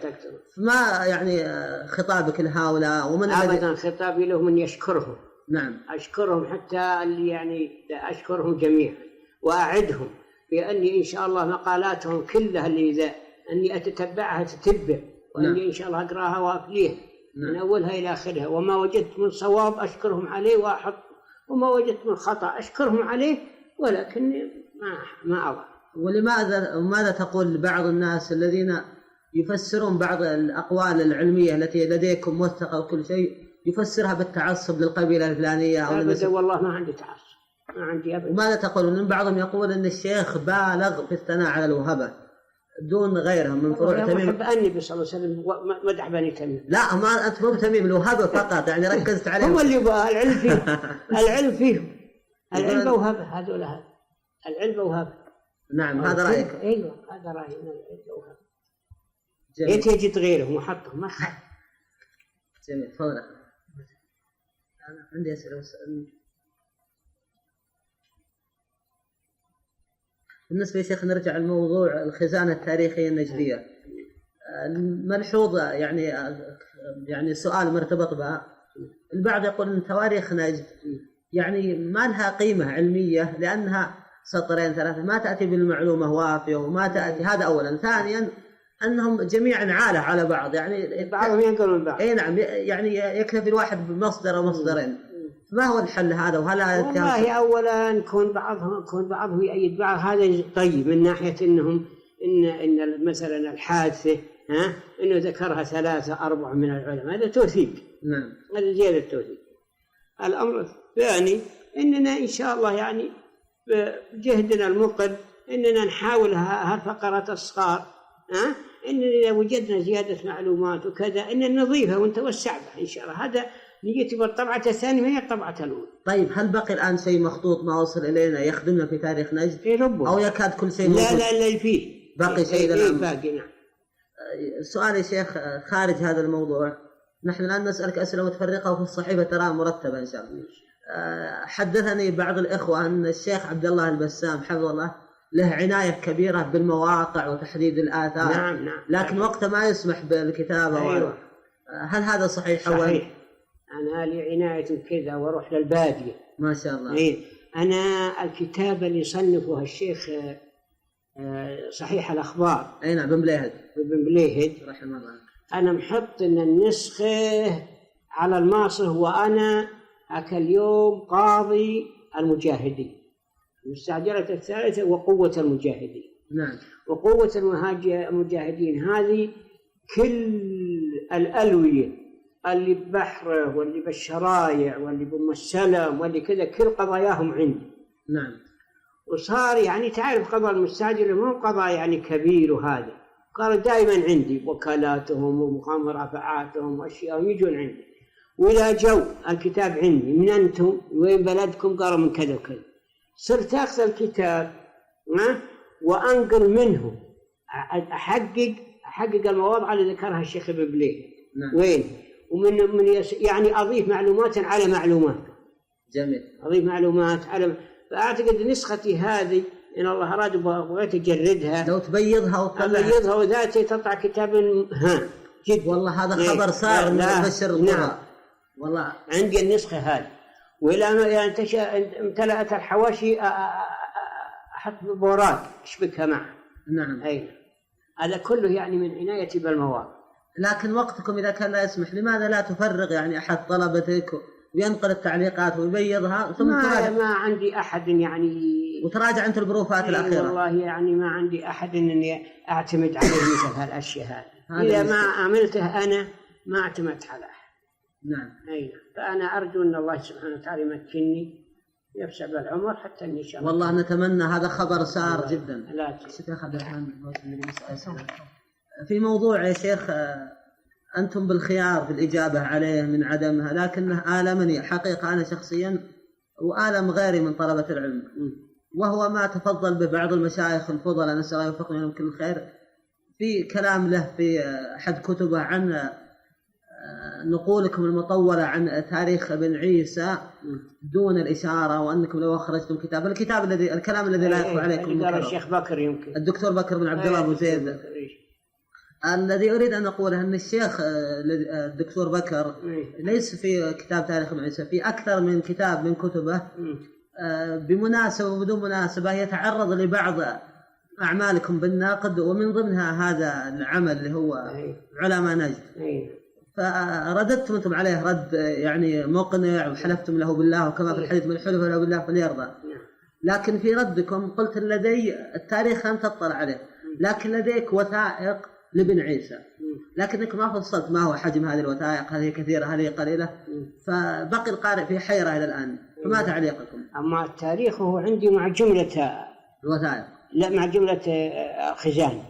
ما يعني خطابك لهؤلاء ومن أبدا خطابي لهم من يشكرهم. نعم. أشكرهم حتى اللي يعني أشكرهم جميعا وأعدهم بأني إن شاء الله مقالاتهم كلها اللي إذا أني أتتبعها تتبع وأني إن شاء الله أقرأها وأفليها من أولها إلى آخرها، وما وجدت من صواب أشكرهم عليه وأحط، وما وجدت من خطأ أشكرهم عليه، ولكن ما أضع. ماذا تقول لبعض الناس الذين يفسرون بعض الأقوال العلمية التي لديكم موثقة وكل شيء يفسرها بالتعصب للقبيلة الفلانية أو أبدا والله ما عندي تعصب، ما عندي أبدا. وماذا تقولون؟ إن بعضهم يقول أن الشيخ بالغ في الثناء على الوهبة دون غيرهم من فروع تميم. أحب النبي صلى الله عليه وسلم مدح بني تميم. لا ما أنت مو تميم، الوهبة فقط يعني ركزت عليهم. هم اللي بقى العلم فيهم. العلم فيهم. العلم وهبة هذول العلم وهبة. نعم هذا رأيك. أيوة هذا رأيي من العلم وهبة. يجد غيرهم وحطهم ما خير. جميل. تفضل. أنا عندي أسئلة بالنسبة يا شيخ نرجع لموضوع الخزانة التاريخية النجدية. ملحوظة يعني سؤال مرتبط بها. البعض يقول أن تواريخ نجد يعني ما لها قيمة علمية لأنها 2 3 ما تأتي بالمعلومة وافية وما تأتي. هذا أولا. ثانيا أنهم جميعا عالة على بعض يعني بعضهم ينقلون بعض. أي نعم يعني يكتفي الواحد بمصدر أو مصدرين. ما هو الحل هذا؟ وهل والله أولا كون بعضهم يؤيد بعض هذا طيب من ناحية إن مثلا الحادثة إنه ذكرها 3 4 من العلماء هذا توثيق. نعم هذا زيادة توثيق. الأمر الثاني إننا إن شاء الله يعني بجهدنا المقل إننا نحاول هالفقرات الصغار إننا إذا وجدنا زيادة معلومات وكذا إن نضيفها ونتوسع بها إن شاء الله. هذا نيجي بالطبعة الثانية ما هي الطبعة الأولى. طيب هل بقي الآن شيء مخطوط ما وصل إلينا يخدمنا في تاريخ نجد؟ في ربه. أو يكاد كل شيء لا فيه باقي شيء الآن. باقي. نعم. سؤال يا شيخ خارج هذا الموضوع. نحن الآن نسألك أسئلة متفرقة وفي الصحيفة تراها مرتبة إن شاء الله. حدثني بعض الإخوة أن الشيخ عبد الله البسام حفظه الله له عناية كبيرة بالمواقع وتحديد الآثار. نعم. لكن وقته ما يسمح بالكتابة. أيوة. هل هذا صحيح؟ صحيح. أنا لي عناية كذا وأروح للبادية. ما شاء الله. أنا الكتاب اللي صنفه الشيخ صحيح الأخبار. أي نعم بن بليهد رحمه الله. أنا محط إن النسخة على الماصر، وأنا اليوم قاضي المجاهدين. المستعجلة الثالثة وقوة المجاهدين. نعم. وقوة المجاهدين هذه كل الألوية اللي ببحره واللي بالشرايع واللي بأم السلم واللي كذا كل قضاياهم عندي. نعم. وصار يعني تعرف قضاء المستعجل مو قضاء يعني كبير، وهذا قال دائما عندي وكالاتهم ومرافعاتهم وأشياء يجون عندي، وإذا جو الكتاب عندي من أنتم وين بلدكم قالوا من كذا وكذا، صرت أخذ الكتاب وأنقل منه أحقق المواضع اللي ذكرها الشيخ ابن بليه. نعم. وين ومن يعني أضيف معلومات على معلومات. جميل. أضيف معلومات على، فأعتقد نسختي هذه إن الله أراد وبغيت أجردها لو تبيضها أبيضها وذاتي تطلع كتاب جد. والله هذا خبر صار من مبشر القراء. والله عندي النسخة هذه، وإلى أن امتلأت الحواشي أحط بورات أشبكها معها. نعم. أي هذا كله يعني من عنايتي بالمواضع. لكن وقتكم إذا كان لا يسمح لماذا لا تفرغ يعني أحد طلبتك وينقل التعليقات ويبيضها ثم ما عندي أحد يعني وتراجع أنت البروفات الأخيرة؟ والله يعني ما عندي أحد إني أعتمد عليه مثل هالأشياء هذه. إذا ما عملته أنا ما اعتمدت على أحد. نعم. أي فأنا أرجو أن الله سبحانه وتعالى يمكنني يفسع بالعمر حتى إن شاء الله. والله نتمنى، هذا خبر سار جدا. لا شيخ عبد الرحمن في موضوع يا شيخ أنتم بالخيار في الإجابة عليه من عدمها، لكنه آلمني حقيقة أنا شخصيا وآلم غيري من طلبة العلم، وهو ما تفضل ببعض المشايخ الفضلاء نسأل الله يوفقهم لهم كل خير في كلام له في أحد كتبه عن نقولكم المطولة عن تاريخ ابن عيسى دون الإشارة، وأنكم لو أخرجتم الكلام الذي لا يخفى عليكم قال الشيخ بكر يمكن الدكتور بكر بن عبد الله أبو زيد. الذي أريد أن أقوله أن الشيخ الدكتور بكر ليس في كتاب تاريخ ابن عيسى، في أكثر من كتاب من كتبه بمناسبة وبدون مناسبة يتعرض لبعض أعمالكم بالناقد، ومن ضمنها هذا العمل اللي هو علماء نجد. فرددتم أنتم عليه رد يعني مقنع وحلفتم له بالله، وكما في الحديث من حلف له بالله فليرضى. لكن في ردكم قلت لدي التاريخ أن تطلع عليه، لكن لديك وثائق لابن عيسى، لكنك ما فصلت ما هو حجم هذه الوثائق، هل هي كثيرة هل هي قليلة، فبقي القارئ في حيرة إلى الآن. فما تعليقكم؟ أما التاريخ هو عندي مع جملة الوثائق، لا مع جملة خزان.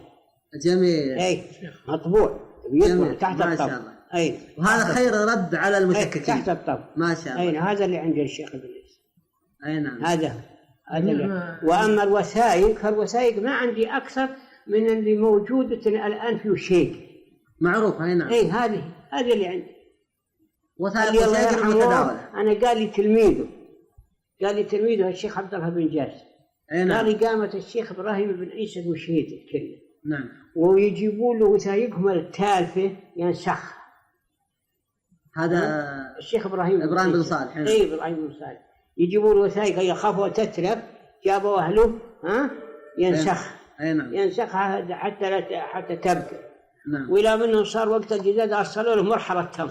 جميل. أي مطبوع يطبع تحت الطب. أي وهذا خير رد على المشككين تحت الطب ما شاء الله. أي هذا اللي عند الشيخ ابن عيسى. أي نعم. هذا وأما الوثائق فالوثائق ما عندي أكثر من اللي موجودة الآن في شيء معروف. أي نعم. أي هذه اللي عندي وثائق متداولة. أنا قال لي تلميذه الشيخ عبد الله بن جاز. نعم. قال لي قامت الشيخ إبراهيم بن عيسى المشهيد الكلمة. نعم. ويجيبوا له وثائقهم التالفة ينسخ. هذا الشيخ إبراهيم بن صالح. أي إبراهيم بن صالح. يجيبوا له وثائق يخافوا تتلف، جابوا أهله ينسخ. نعم. ينسخها حتى تبقى. نعم. وإلى منه صار وقت الجداد أرسلوا له مرحلة تم.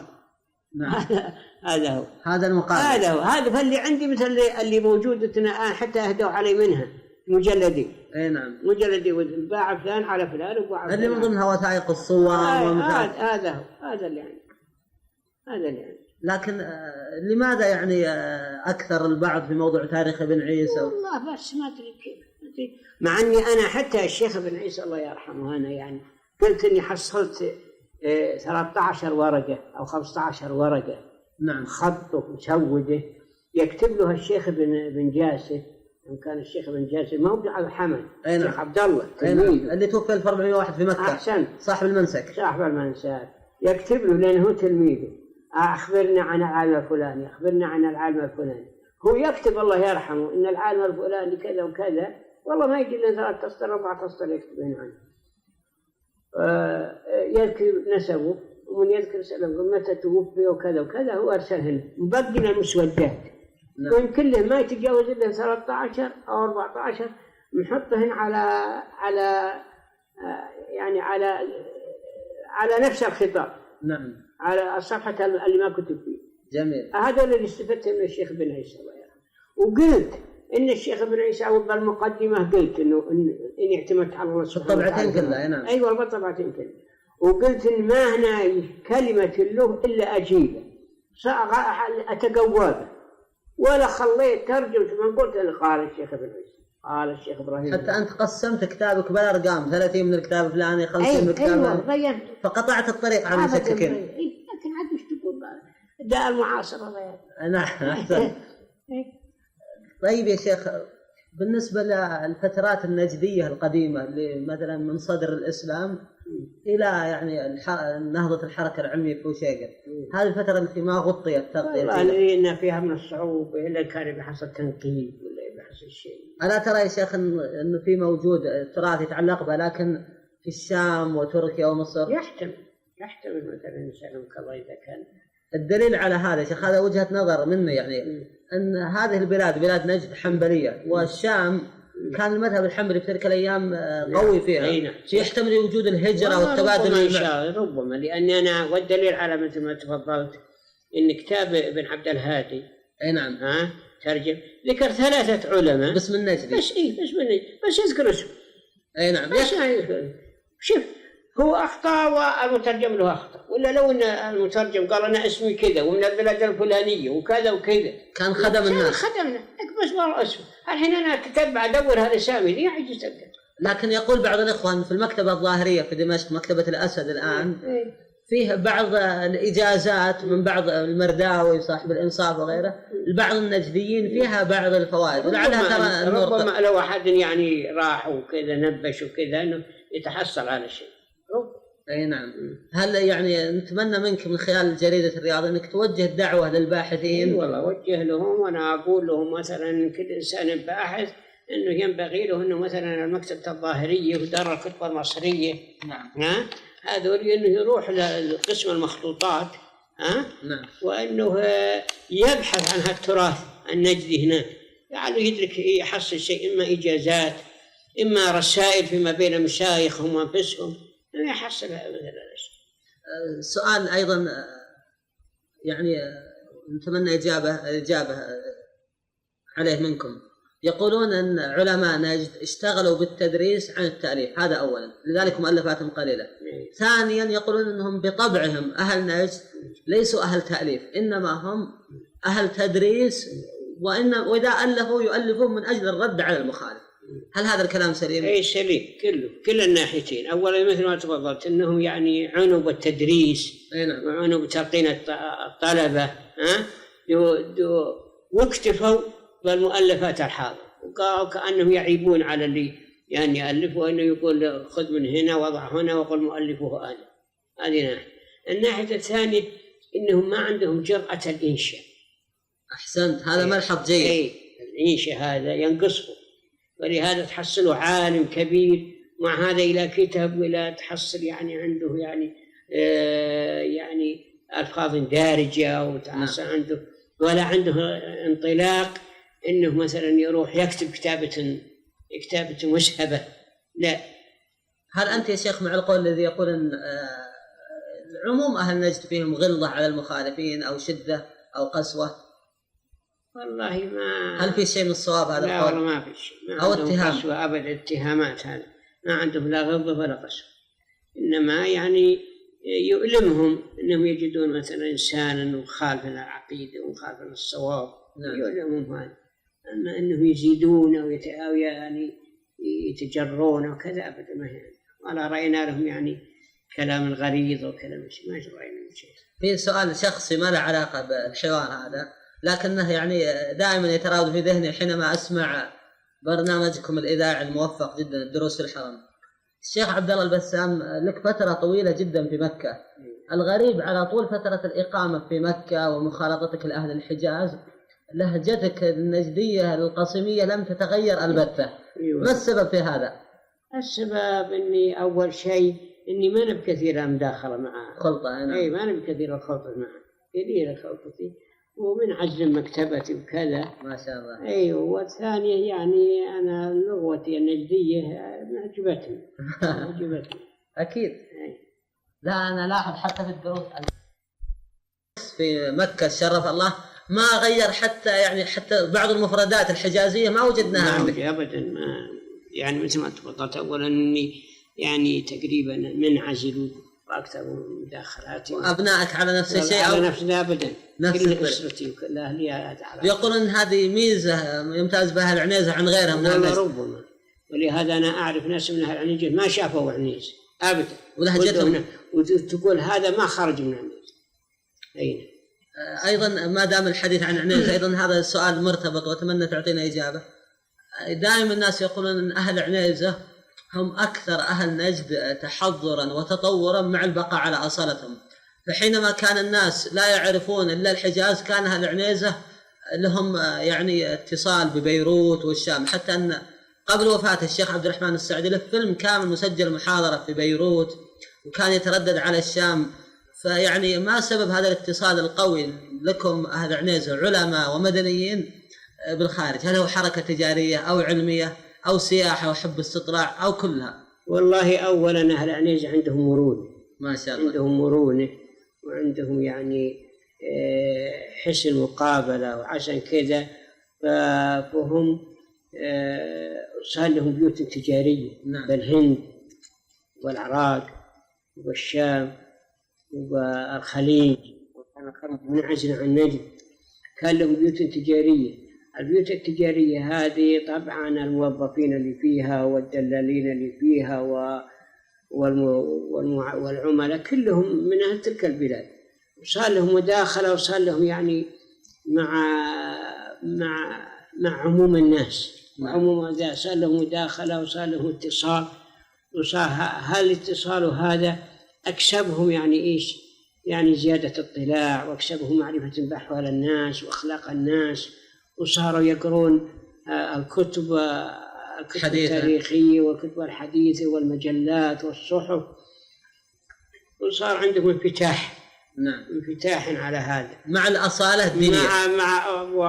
نعم. هذا هو. هذا المقابل. هذا فاللي عندي مثل اللي موجودة الآن حتى أهدوا علي منها مجلدين. أي نعم. مجلدين باع فلان على فلان وباع اللي من ضمنها وثائق الصور. هذا هو. هذا اللي عندي. لكن لماذا يعني أكثر البعض في موضوع تاريخ ابن عيسى؟ والله بس ما أدري كيف. مع أني أنا حتى الشيخ ابن عيسى الله يرحمه أنا يعني قلت إني حصلت 13 ورقة أو 15 ورقة. نعم. خطه مسوده يكتب له الشيخ بن جاسر، كان الشيخ بن جاسر ما هو على حمد. الشيخ عبد الله اللي توفي 1401 في مكة. أحسن. صاحب المنسك يكتب له لأنه هو تلميذه. أخبرنا عن العالم الفلاني، أخبرنا عن العالم الفلاني. هو يكتب الله يرحمه إن العالم الفلاني كذا وكذا، والله ما يجي لنا 3 أسطر 4 أسطر يكتبين عنه. يذكر نسبه ومن يذكر سلمه متى توفي وكذا وكذا، هو أرسلهن مبقنا المسودات. وإن كلهم ما يتجاوز إلا 13 أو 14 نحطهن على نفس الخطاب. نعم. على الصفحة اللي ما كتب فيه. جميل. هذا الذي استفدت من الشيخ بن عيسى. وقلت إن الشيخ بن عيسى بالمقدمة قلت إنه إن اعتمدت على الله سبحانه وتعالى. طبعتين كلها. نعم. أيوة بالطبعتين كلها. وقلت إن ما هنا كلمة له إلا أجيبه أتجوابه، ولا خليت ترجمة من قلت اللي قال الشيخ ابن عيسى، قال الشيخ إبراهيم. حتى أنت قسمت كتابك بالأرقام، 30 من الكتاب الفلاني، 50 من الكتاب الفلاني، فقطعت الطريق عن المشككين. لكن عاد وش تقول ده المعاصرة ضياع. نعم أحسن. طيب يا شيخ، بالنسبة للفترات النجدية القديمة اللي مثلا من صدر الإسلام إلى يعني نهضة الحركة العلمية في بوشيقة، هذه الفترة التي ما غطيت تغطية لأن فيها من الصعوبة، إلا كان بحث تنقيب ولا بحث الشيء. ألا ترى يا شيخ إنه في موجود تراث يتعلق به، لكن في الشام وتركيا ومصر يحتمل مثلا نسألهم كذا إذا كان. الدليل على هذا يا شيخ، هذا وجهة نظر مني يعني، أن هذه البلاد بلاد نجد حنبلية، والشام كان المذهب الحنبلي في تلك الأيام قوي فيها، يحتمل وجود الهجرة والتبادل. ربما لأن أنا والدليل على مثل ما تفضلت إن كتاب ابن عبد الهادي أي نعم ترجم ذكر 3 علماء بس من نجد، بس يذكر اسمه. أي نعم. شوف هو أخطأ والمترجم له أخطأ، ولا لو أن المترجم قال أنا اسمي كذا ومن البلاد الفلانية وكذا وكذا كان خدم الناس. خدمنا بس مرة اسمه. الحين أنا أتتبع أدور هذا سامي ليه عجز أبدا. لكن يقول بعض الإخوان في المكتبة الظاهرية في دمشق، مكتبة الأسد الآن فيه بعض الإجازات من بعض المرداوي صاحب الإنصاف وغيره، البعض النجديين فيها بعض الفوائد، ولعلها ترى ربما لو أحد يعني راح وكذا نبش وكذا إنه يتحصل على شيء. أي نعم. هل يعني نتمنى منك من خلال جريدة الرياض أنك توجه الدعوة للباحثين؟ والله أوجه لهم، وأنا أقول لهم مثلا كل إنسان باحث إنه ينبغي له إنه مثلا المكتبة الظاهرية ودار الكتب المصرية نعم هذول إنه يروح لقسم المخطوطات نعم، وإنه يبحث عن هالتراث النجدي هناك، لعله يدرك يحصل شيء، إما إجازات إما رسائل فيما بين مشايخهم وأنفسهم، يحصل مثل هذا الشيء. سؤال أيضا يعني نتمنى إجابة عليه منكم. يقولون أن علماء نجد اشتغلوا بالتدريس عن التأليف، هذا أولا، لذلك مؤلفاتهم قليلة. ثانيا يقولون أنهم بطبعهم أهل نجد ليسوا أهل تأليف، إنما هم أهل تدريس، وإذا ألفوا يؤلفون من أجل الرد على المخالف. هل هذا الكلام سليم؟ أي سليم كل الناحيتين. أولا مثل ما تفضلت أنهم يعني عنوا بالتدريس وعنوا بتلقين الطلبة واكتفوا بالمؤلفات الحاضرة، وقالوا كأنهم يعيبون على اللي يعني يألفوا، أنه يقول خذ من هنا وضع هنا وقل مؤلفه أنا. هذه ناحية. الناحية الثانية إنهم ما عندهم جرأة الإنشاء. أحسنت، هذا ملحظ جيد. الإنشاء هذا ينقصه، ولهذا تحصله عالم كبير مع هذا إلى كتاب ولا تحصل يعني عنده يعني ألفاظ دارجة وتحصل عنده ولا عنده انطلاق إنه مثلا يروح يكتب كتابة مشهبة. لا. هل أنت يا شيخ مع القول الذي يقول أن العموم أهل نجد فيهم غلظة على المخالفين أو شدة أو قسوة؟ والله ما. هل في شيء من الصواب هذا القول؟ لا والله ما في شيء. أو اتهام؟ قسوة أبدا، اتهامات، هذا ما عندهم لا غلظة ولا قسوة، إنما يعني يؤلمهم أنهم يجدون مثلا إنسانا مخالفا العقيدة ومخالفا الصواب. يؤلمهم هذا، أما أنهم يزيدون أو يعني يتجرون وكذا أبدا ما هي، ولا رأينا لهم يعني كلام غريض وكلام شيء، ما رأينا شيء. في سؤال شخصي ما له علاقة بالحوار هذا، لكنه يعني دائما يتراود في ذهني حينما أسمع برنامجكم الإذاعي الموفق جدا الدروس في الحرم. الشيخ عبد الله البسام لك فترة طويلة جدا في مكة، الغريب على طول فترة الإقامة في مكة ومخالطتك لأهل الحجاز لهجتك النجدية القصيمية لم تتغير البتة. ما السبب في هذا؟ السبب إني أول شيء إني ما نبي كثير مداخلة معه خلطة. أي ما نبي كثير الخلطة معه، كثير خلطتي ومن عزم مكتبتي وكذا ما شاء الله. أيوة. والثانية يعني أنا لغتي النجدية عجبتني. أكيد. لا أنا لاحظ حتى في الدروس في مكة شرف الله ما غير حتى بعض المفردات الحجازية ما وجدناها عندك أبدا. ما يعني مثل ما تفضلت أولا إني يعني تقريبا منعزل وأكثر من مداخلاتي. وأبنائك على نفس الشيء؟ على نفس أبدا، كل أسرتي وكل أهلي هذا. يقولون هذه ميزة يمتاز بها العنيزة عن غيرها من الناس. ربما، ولهذا أنا أعرف ناس من أهل عنيزة ما شافوا عنيزة أبدا، ولهجتهم وتقول هذا ما خرج من عنيزة. أين أيضا ما دام الحديث عن عنيزة أيضا هذا السؤال مرتبط وأتمنى تعطينا إجابة. دائما الناس يقولون أن أهل عنيزة هم أكثر أهل نجد تحضرا وتطورا مع البقاء على أصالتهم، فحينما كان الناس لا يعرفون إلا الحجاز كان أهل عنيزة لهم يعني اتصال ببيروت والشام، حتى أن قبل وفاة الشيخ عبد الرحمن السعدي له فيلم كامل مسجل محاضرة في بيروت وكان يتردد على الشام. فيعني ما سبب هذا الاتصال القوي لكم أهل عنيزة علماء ومدنيين بالخارج؟ هل هو حركة تجارية أو علمية أو سياحة وحب استطلاع أو كلها؟ والله أولا أهل عنيزة عندهم مرونة ما شاء الله، عندهم مرونة وعندهم يعني حسن مقابلة، وعشان كذا فهم صار لهم بيوت تجارية بالهند والعراق والشام والخليج، وكان منعزل عن نجد كان لهم بيوت تجارية. البيوت التجارية هذه طبعا الموظفين اللي فيها والدلالين اللي فيها والعملاء كلهم من أهل تلك البلاد، وصار لهم مداخلة وصار لهم يعني مع عموم الناس وعموم ذا صار لهم مداخلة وصار لهم اتصال، وصار هالاتصال هذا أكسبهم يعني إيش؟ يعني زيادة اطلاع، وأكسبهم معرفة بأحوال الناس وأخلاق الناس، وصاروا يقرون الكتب التاريخية والكتب الحديثة والمجلات والصحف، وصار عندهم انفتاح. انفتاح على هذا مع الأصالة الدينية،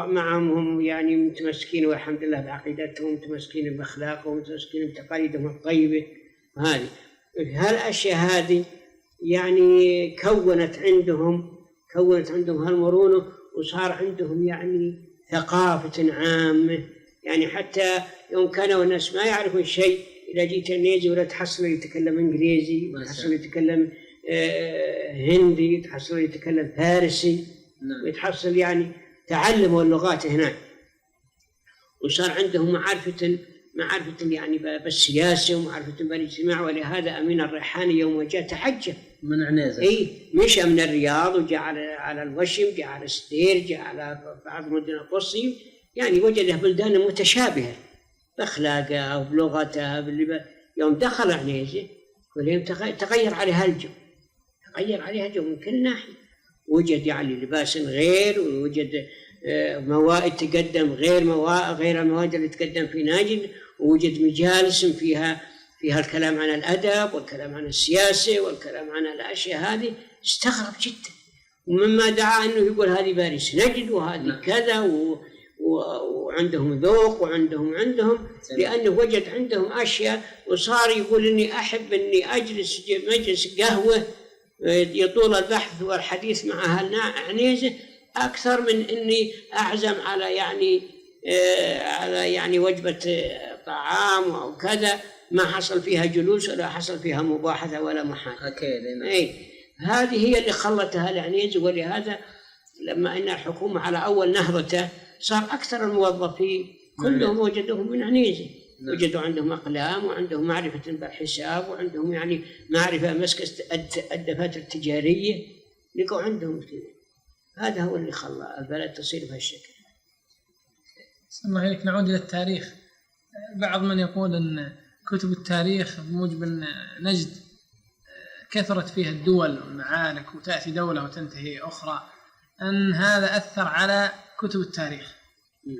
معهم هم يعني متمسكين والحمد لله بعقيدتهم، متمسكين بأخلاقهم، متمسكين بتقاليدهم الطيبة. هذه هالأشياء هذه يعني كونت عندهم هالمرونة، وصار عندهم يعني ثقافة عامة. يعني حتى يوم كانوا الناس ما يعرفون شيء، إذا جيت النيجي ولا تحصل يتكلم إنجليزي، تحصل يتكلم هندي، تحصل يتكلم فارسي، ويتحصل يعني تعلموا اللغات هناك، وصار عندهم معرفة يعني بالسياسة ومعرفة بالاجتماع. ولهذا أمين الريحاني يوم جاء تحجة من عنيزة، مشى من الرياض وجاء على الوشم، جاء على ستير، جاء على بعض المدن القصيم، يعني وجدها بلدان متشابهة بأخلاقها وبلغتها. يوم دخل عنيزة كل تغير عليها الجو، تغير عليها الجو من كل ناحية. وجد يعني لباس غير، ووجد موائد تقدم غير المواد اللي تقدم في نجد، ووجد مجالس فيها الكلام عن الأدب والكلام عن السياسة والكلام عن الأشياء هذه. استغرب جدا، ومما دعا أنه يقول هذه باريس نجد وهذه كذا، وعندهم ذوق وعندهم لأنه وجد عندهم أشياء. وصار يقول إني أحب إني أجلس مجلس قهوة يطول البحث والحديث مع أهل عنيزة أكثر من إني أعزم على يعني وجبة طعام أو كذا ما حصل فيها جلوس ولا حصل فيها مباحثة ولا محادثة. أكيد. هذه هي اللي خلتها العنيزة. ولهذا لما إن الحكومة على أول نهضته صار أكثر الموظفين كلهم وجدوهم من عنيزة. وجدوا عندهم أقلام وعندهم معرفة بالحساب وعندهم يعني معرفة مسك الدفاتر التجارية، لقوا عندهم كذا. هذا هو اللي خلى البلد تصير بهالشكل. الله عليك. نعود إلى التاريخ. بعض من يقول أن كتب التاريخ بموجب أن نجد كثرت فيها الدول والمعارك وتأتي دولة وتنتهي أخرى، أن هذا أثر على كتب التاريخ.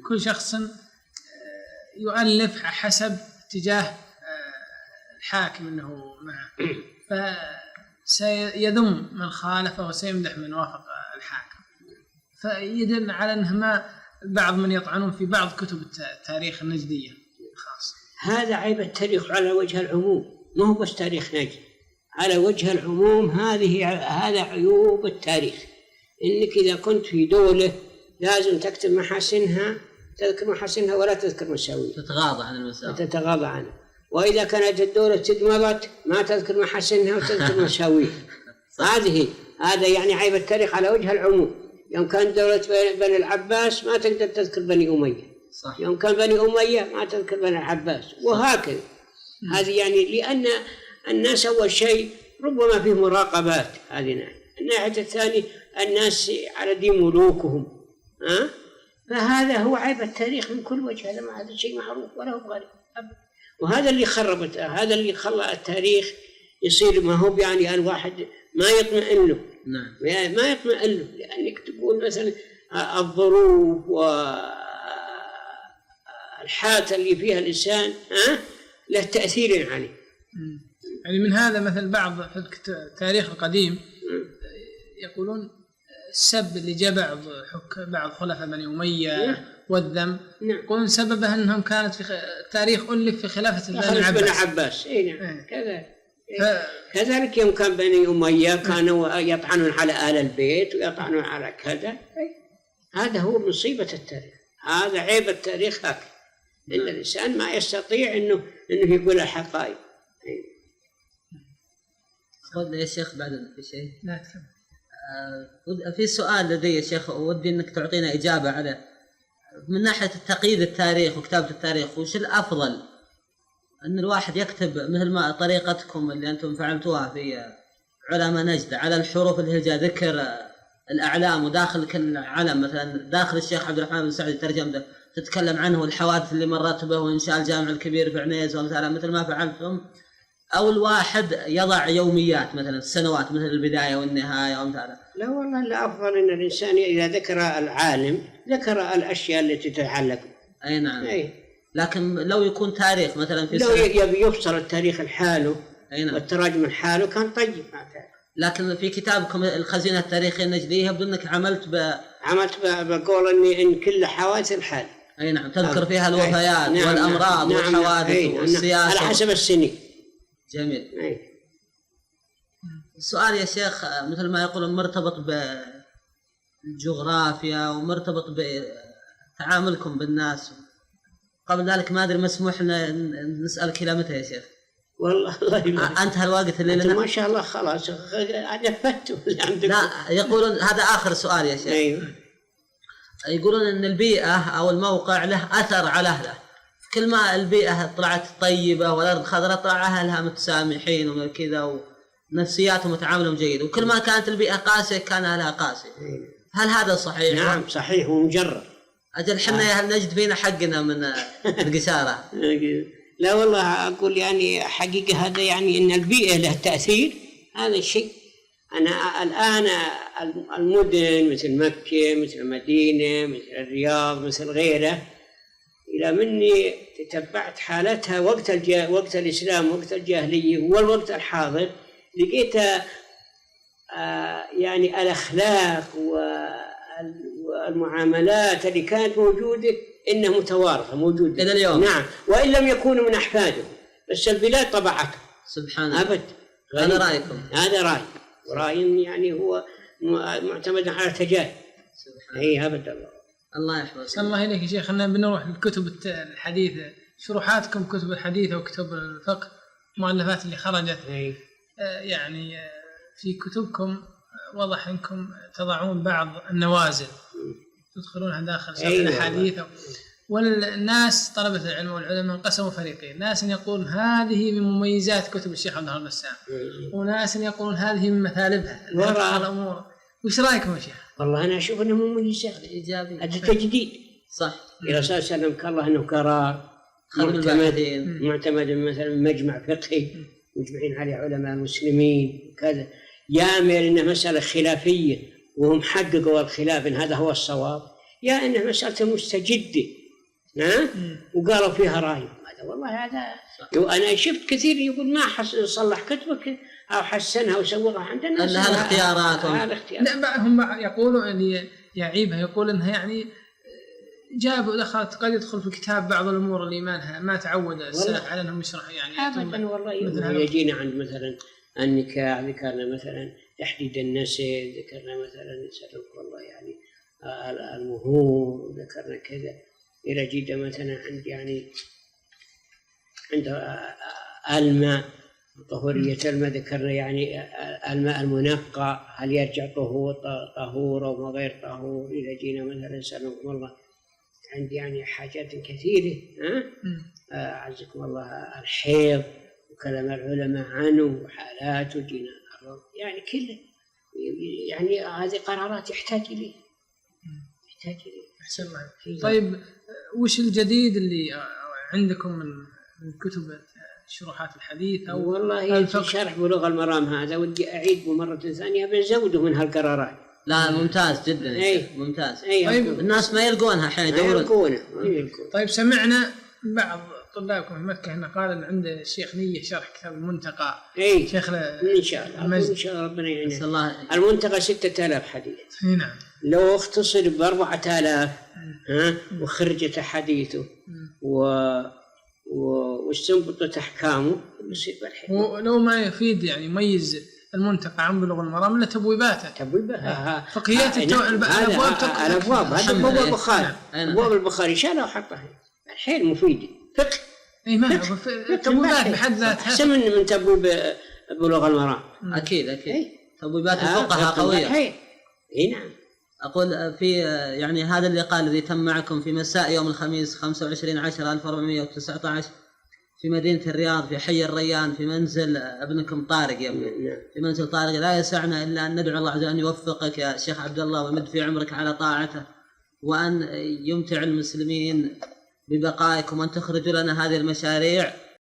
كل شخص يؤلف حسب اتجاه الحاكم أنه معه، فسيذم من خالفه وسيمدح من وافق الحاكم. فيدل على أنه ما بعض من يطعنون في بعض كتب التاريخ النجدية خاصة. هذا عيب التاريخ على وجه العموم، ما هو بس تاريخ نجد، على وجه العموم هذا عيوب التاريخ، إنك إذا كنت في دولة لازم تكتب محاسنها، تذكر محاسنها ولا تذكر مساويها، تتغاضى عن المساوئ، تتغاضى عنها. وإذا كانت الدولة تدمرت ما تذكر محاسنها وتذكر مساويها. هذا يعني عيب التاريخ على وجه العموم. يوم كان دولة بني العباس ما تقدر تذكر بني أمية، صح. يوم كان بني أمية ما تذكر بني العباس، وهكذا. هذه يعني لأن الناس أول شيء ربما فيه مراقبات، هذه ناحية. الناحية الثانية الناس على دين ملوكهم، فهذا هو عيب التاريخ من كل وجه. هذا شيء معروف ولا هو غريب. وهذا اللي هذا اللي خلى التاريخ يصير ما هو يعني الواحد ما يطمئن له. نعم. ما يطمئن له، لأنك تقول مثلا الظروف والحالة اللي فيها الإنسان له تأثير عليه. يعني من هذا مثل بعض في التاريخ القديم يقولون السب اللي جاء بعض خلفاء بني أمية والذم، يقولون سببه أنهم كانت في التاريخ ألف في خلافة بني عباس. نعم. كذلك يوم كان بني أمية كانوا يطعنون على آل البيت ويطعنون على كذا. هذا هو مصيبة التاريخ، هذا عيب التاريخ هكذا. إن الإنسان ما يستطيع إنه يقول الحقائق. تفضل يا شيخ. بعد في شيء؟ لا تفضل. في سؤال لدي يا شيخ، ودي انك تعطينا اجابه عليه. من ناحيه تقييد التاريخ وكتابه التاريخ، وش الافضل؟ ان الواحد يكتب مثل ما طريقتكم اللي انتم فعلتوها في علماء نجد على الحروف الهجاء، ذكر الاعلام وداخل كل علم، مثلا داخل الشيخ عبد الرحمن بن سعدي ترجمته تتكلم عنه والحوادث اللي مرت به وانشاء الجامع الكبير في عنيز ومثلا مثل ما فعلتم، أو الواحد يضع يوميات مثلا السنوات مثل البداية والنهاية ومثلا. لا والله الأفضل أن الإنسان إذا ذكر العالم ذكر الأشياء التي تتعلق. أي نعم. لكن لو يكون تاريخ مثلا في لو يبي يفصل التاريخ الحاله والتراجم الحاله كان طيب. لكن في كتابكم الخزينة التاريخية النجدية يبدو أنك عملت بقول إن كل حوادث الحال. أي نعم. تذكر فيها الوفيات والأمراض والحوادث والسياسة على حسب السنين. جميل. السؤال يا شيخ مثل ما يقولون مرتبط بالجغرافيا ومرتبط بتعاملكم بالناس. قبل ذلك ما أدري مسموح لنا نسألك إلى متى يا شيخ؟ والله الله أنتهى الوقت اللي لنا. ما شاء الله خلاص عجبت. لا يقولون هذا آخر سؤال يا شيخ. يقولون أن البيئة أو الموقع له أثر على أهله. كل ما البيئة طلعت طيبة والأرض خضراء طلع أهلها متسامحين وكذا ونفسياتهم وتعاملهم جيد، وكل ما كانت البيئة قاسية كان أهلها قاسية. هل هذا صحيح؟ نعم صحيح ومجرد. أجل حنا يا هل نجد فينا حقنا من القشارة. لا والله أقول يعني حقيقة هذا يعني إن البيئة له تأثير، هذا الشيء. أنا الآن المدن مثل مكة مثل المدينة مثل الرياض مثل غيره، إلى مني تتبعت حالتها وقت الإسلام وقت الجاهلية والوقت الحاضر، لقيت يعني الأخلاق والمعاملات اللي كانت موجودة إنها متوارثة موجودة إلى اليوم. نعم، وإن لم يكونوا من أحفادهم، بس البلاد طبعتها. سبحان الله. أبد. هذا رأيكم؟ هذا رأي، ورأي يعني هو معتمد على تجارب. أي أبد. الله يحفظك. الله إليك يا شيخ. خلينا بنروح للكتب الحديثة، شروحاتكم كتب الحديثة وكتب الفقه، مؤلفات اللي خرجت. يعني في كتبكم واضح أنكم تضعون بعض النوازل تدخلونها داخل شرح الحديث، والناس طلبة العلم والعلماء انقسموا فريقين، ناس يقولون هذه من مميزات كتب الشيخ عبد الرحمن بسام، وناس يقولون هذه من مثالبها الأمور. وش رأيكم يا شيخ؟ والله أنا أشوف أنه مميزات إيجابية، هذا تجديد. صح. إلى أساس أنه كالله أنه قرار معتمد مثلا مجمع فقهي مجمعين عليه علماء مسلمين وكذا، يا إنه مسألة خلافية وهم حققوا الخلاف إن هذا هو الصواب، يا إنه مسألة مستجدة وقالوا فيها رأي. هذا والله هذا أنا شفت كثير يقول ما صلح كتبك أو حسنها وسوغها عندنا أنها الاختيارات. لا هم يقولوا اللي يعيبها يقول إنها يعني جابوا دخلت قد يدخل في كتاب بعض الأمور اللي ما تعود السلف على أنهم يشرح يعني أبدا. والله يجينا عند مثلا النكاح، ذكرنا مثلا تحديد النسل، ذكرنا مثلا نسألك والله يعني المهور، ذكرنا كذا. إذا جيت مثلا عند يعني عند الماء، طهورية الماء، ذكرنا يعني الماء المنقى هل يرجع طهور أو غير طهور. إذا جينا مثلا سألكم الله عندي يعني حاجات كثيرة، أعزكم الله الحيض وكلام العلماء عنه وحالاته، جينا يعني كله يعني هذه قرارات يحتاج إليه. أحسن معك. طيب وش الجديد اللي عندكم من كتب شروحات الحديث أو والله شرح بلوغ المرام هذا ودي أعيد مرة ثانية بنزوده من هالقرارات. لا ممتاز جدا. ممتاز. طيب الناس ما يلقونها حين يدورون. طيب سمعنا بعض طلابكم في مكة هنا قال أن عند الشيخ نية شرح كتاب المنتقى. شيخنا إن شاء الله ربنا يعينه. المنتقى 6000 حديث. نعم. لو اختصر ب4000 وخرجت حديثه واستنبطت أحكامه يصير بالحين. ولو ما يفيد يعني يميز المنتقى عن بلوغ المرام إلا تبويباتها. فقهيات الأبواب هذا أبواب البخاري. أبواب البخاري شالها وحطها الحين مفيد فقه. ما تبويبات بحد ذاتها أحسن من تبويب بلوغ المرام. أكيد. تبويبات الفقهاء قوية. نعم. أقول في يعني هذا اللقاء الذي تم معكم في مساء يوم الخميس 25/10/1419 في مدينة الرياض في حي الريان في منزل ابنكم طارق يا ابني. في منزل طارق. لا يسعنا إلا أن ندعو الله عز وجل أن يوفقك يا شيخ عبد الله ويمد في عمرك على طاعته، وأن يمتع المسلمين ببقائكم، وأن تخرجوا لنا هذه المشاريع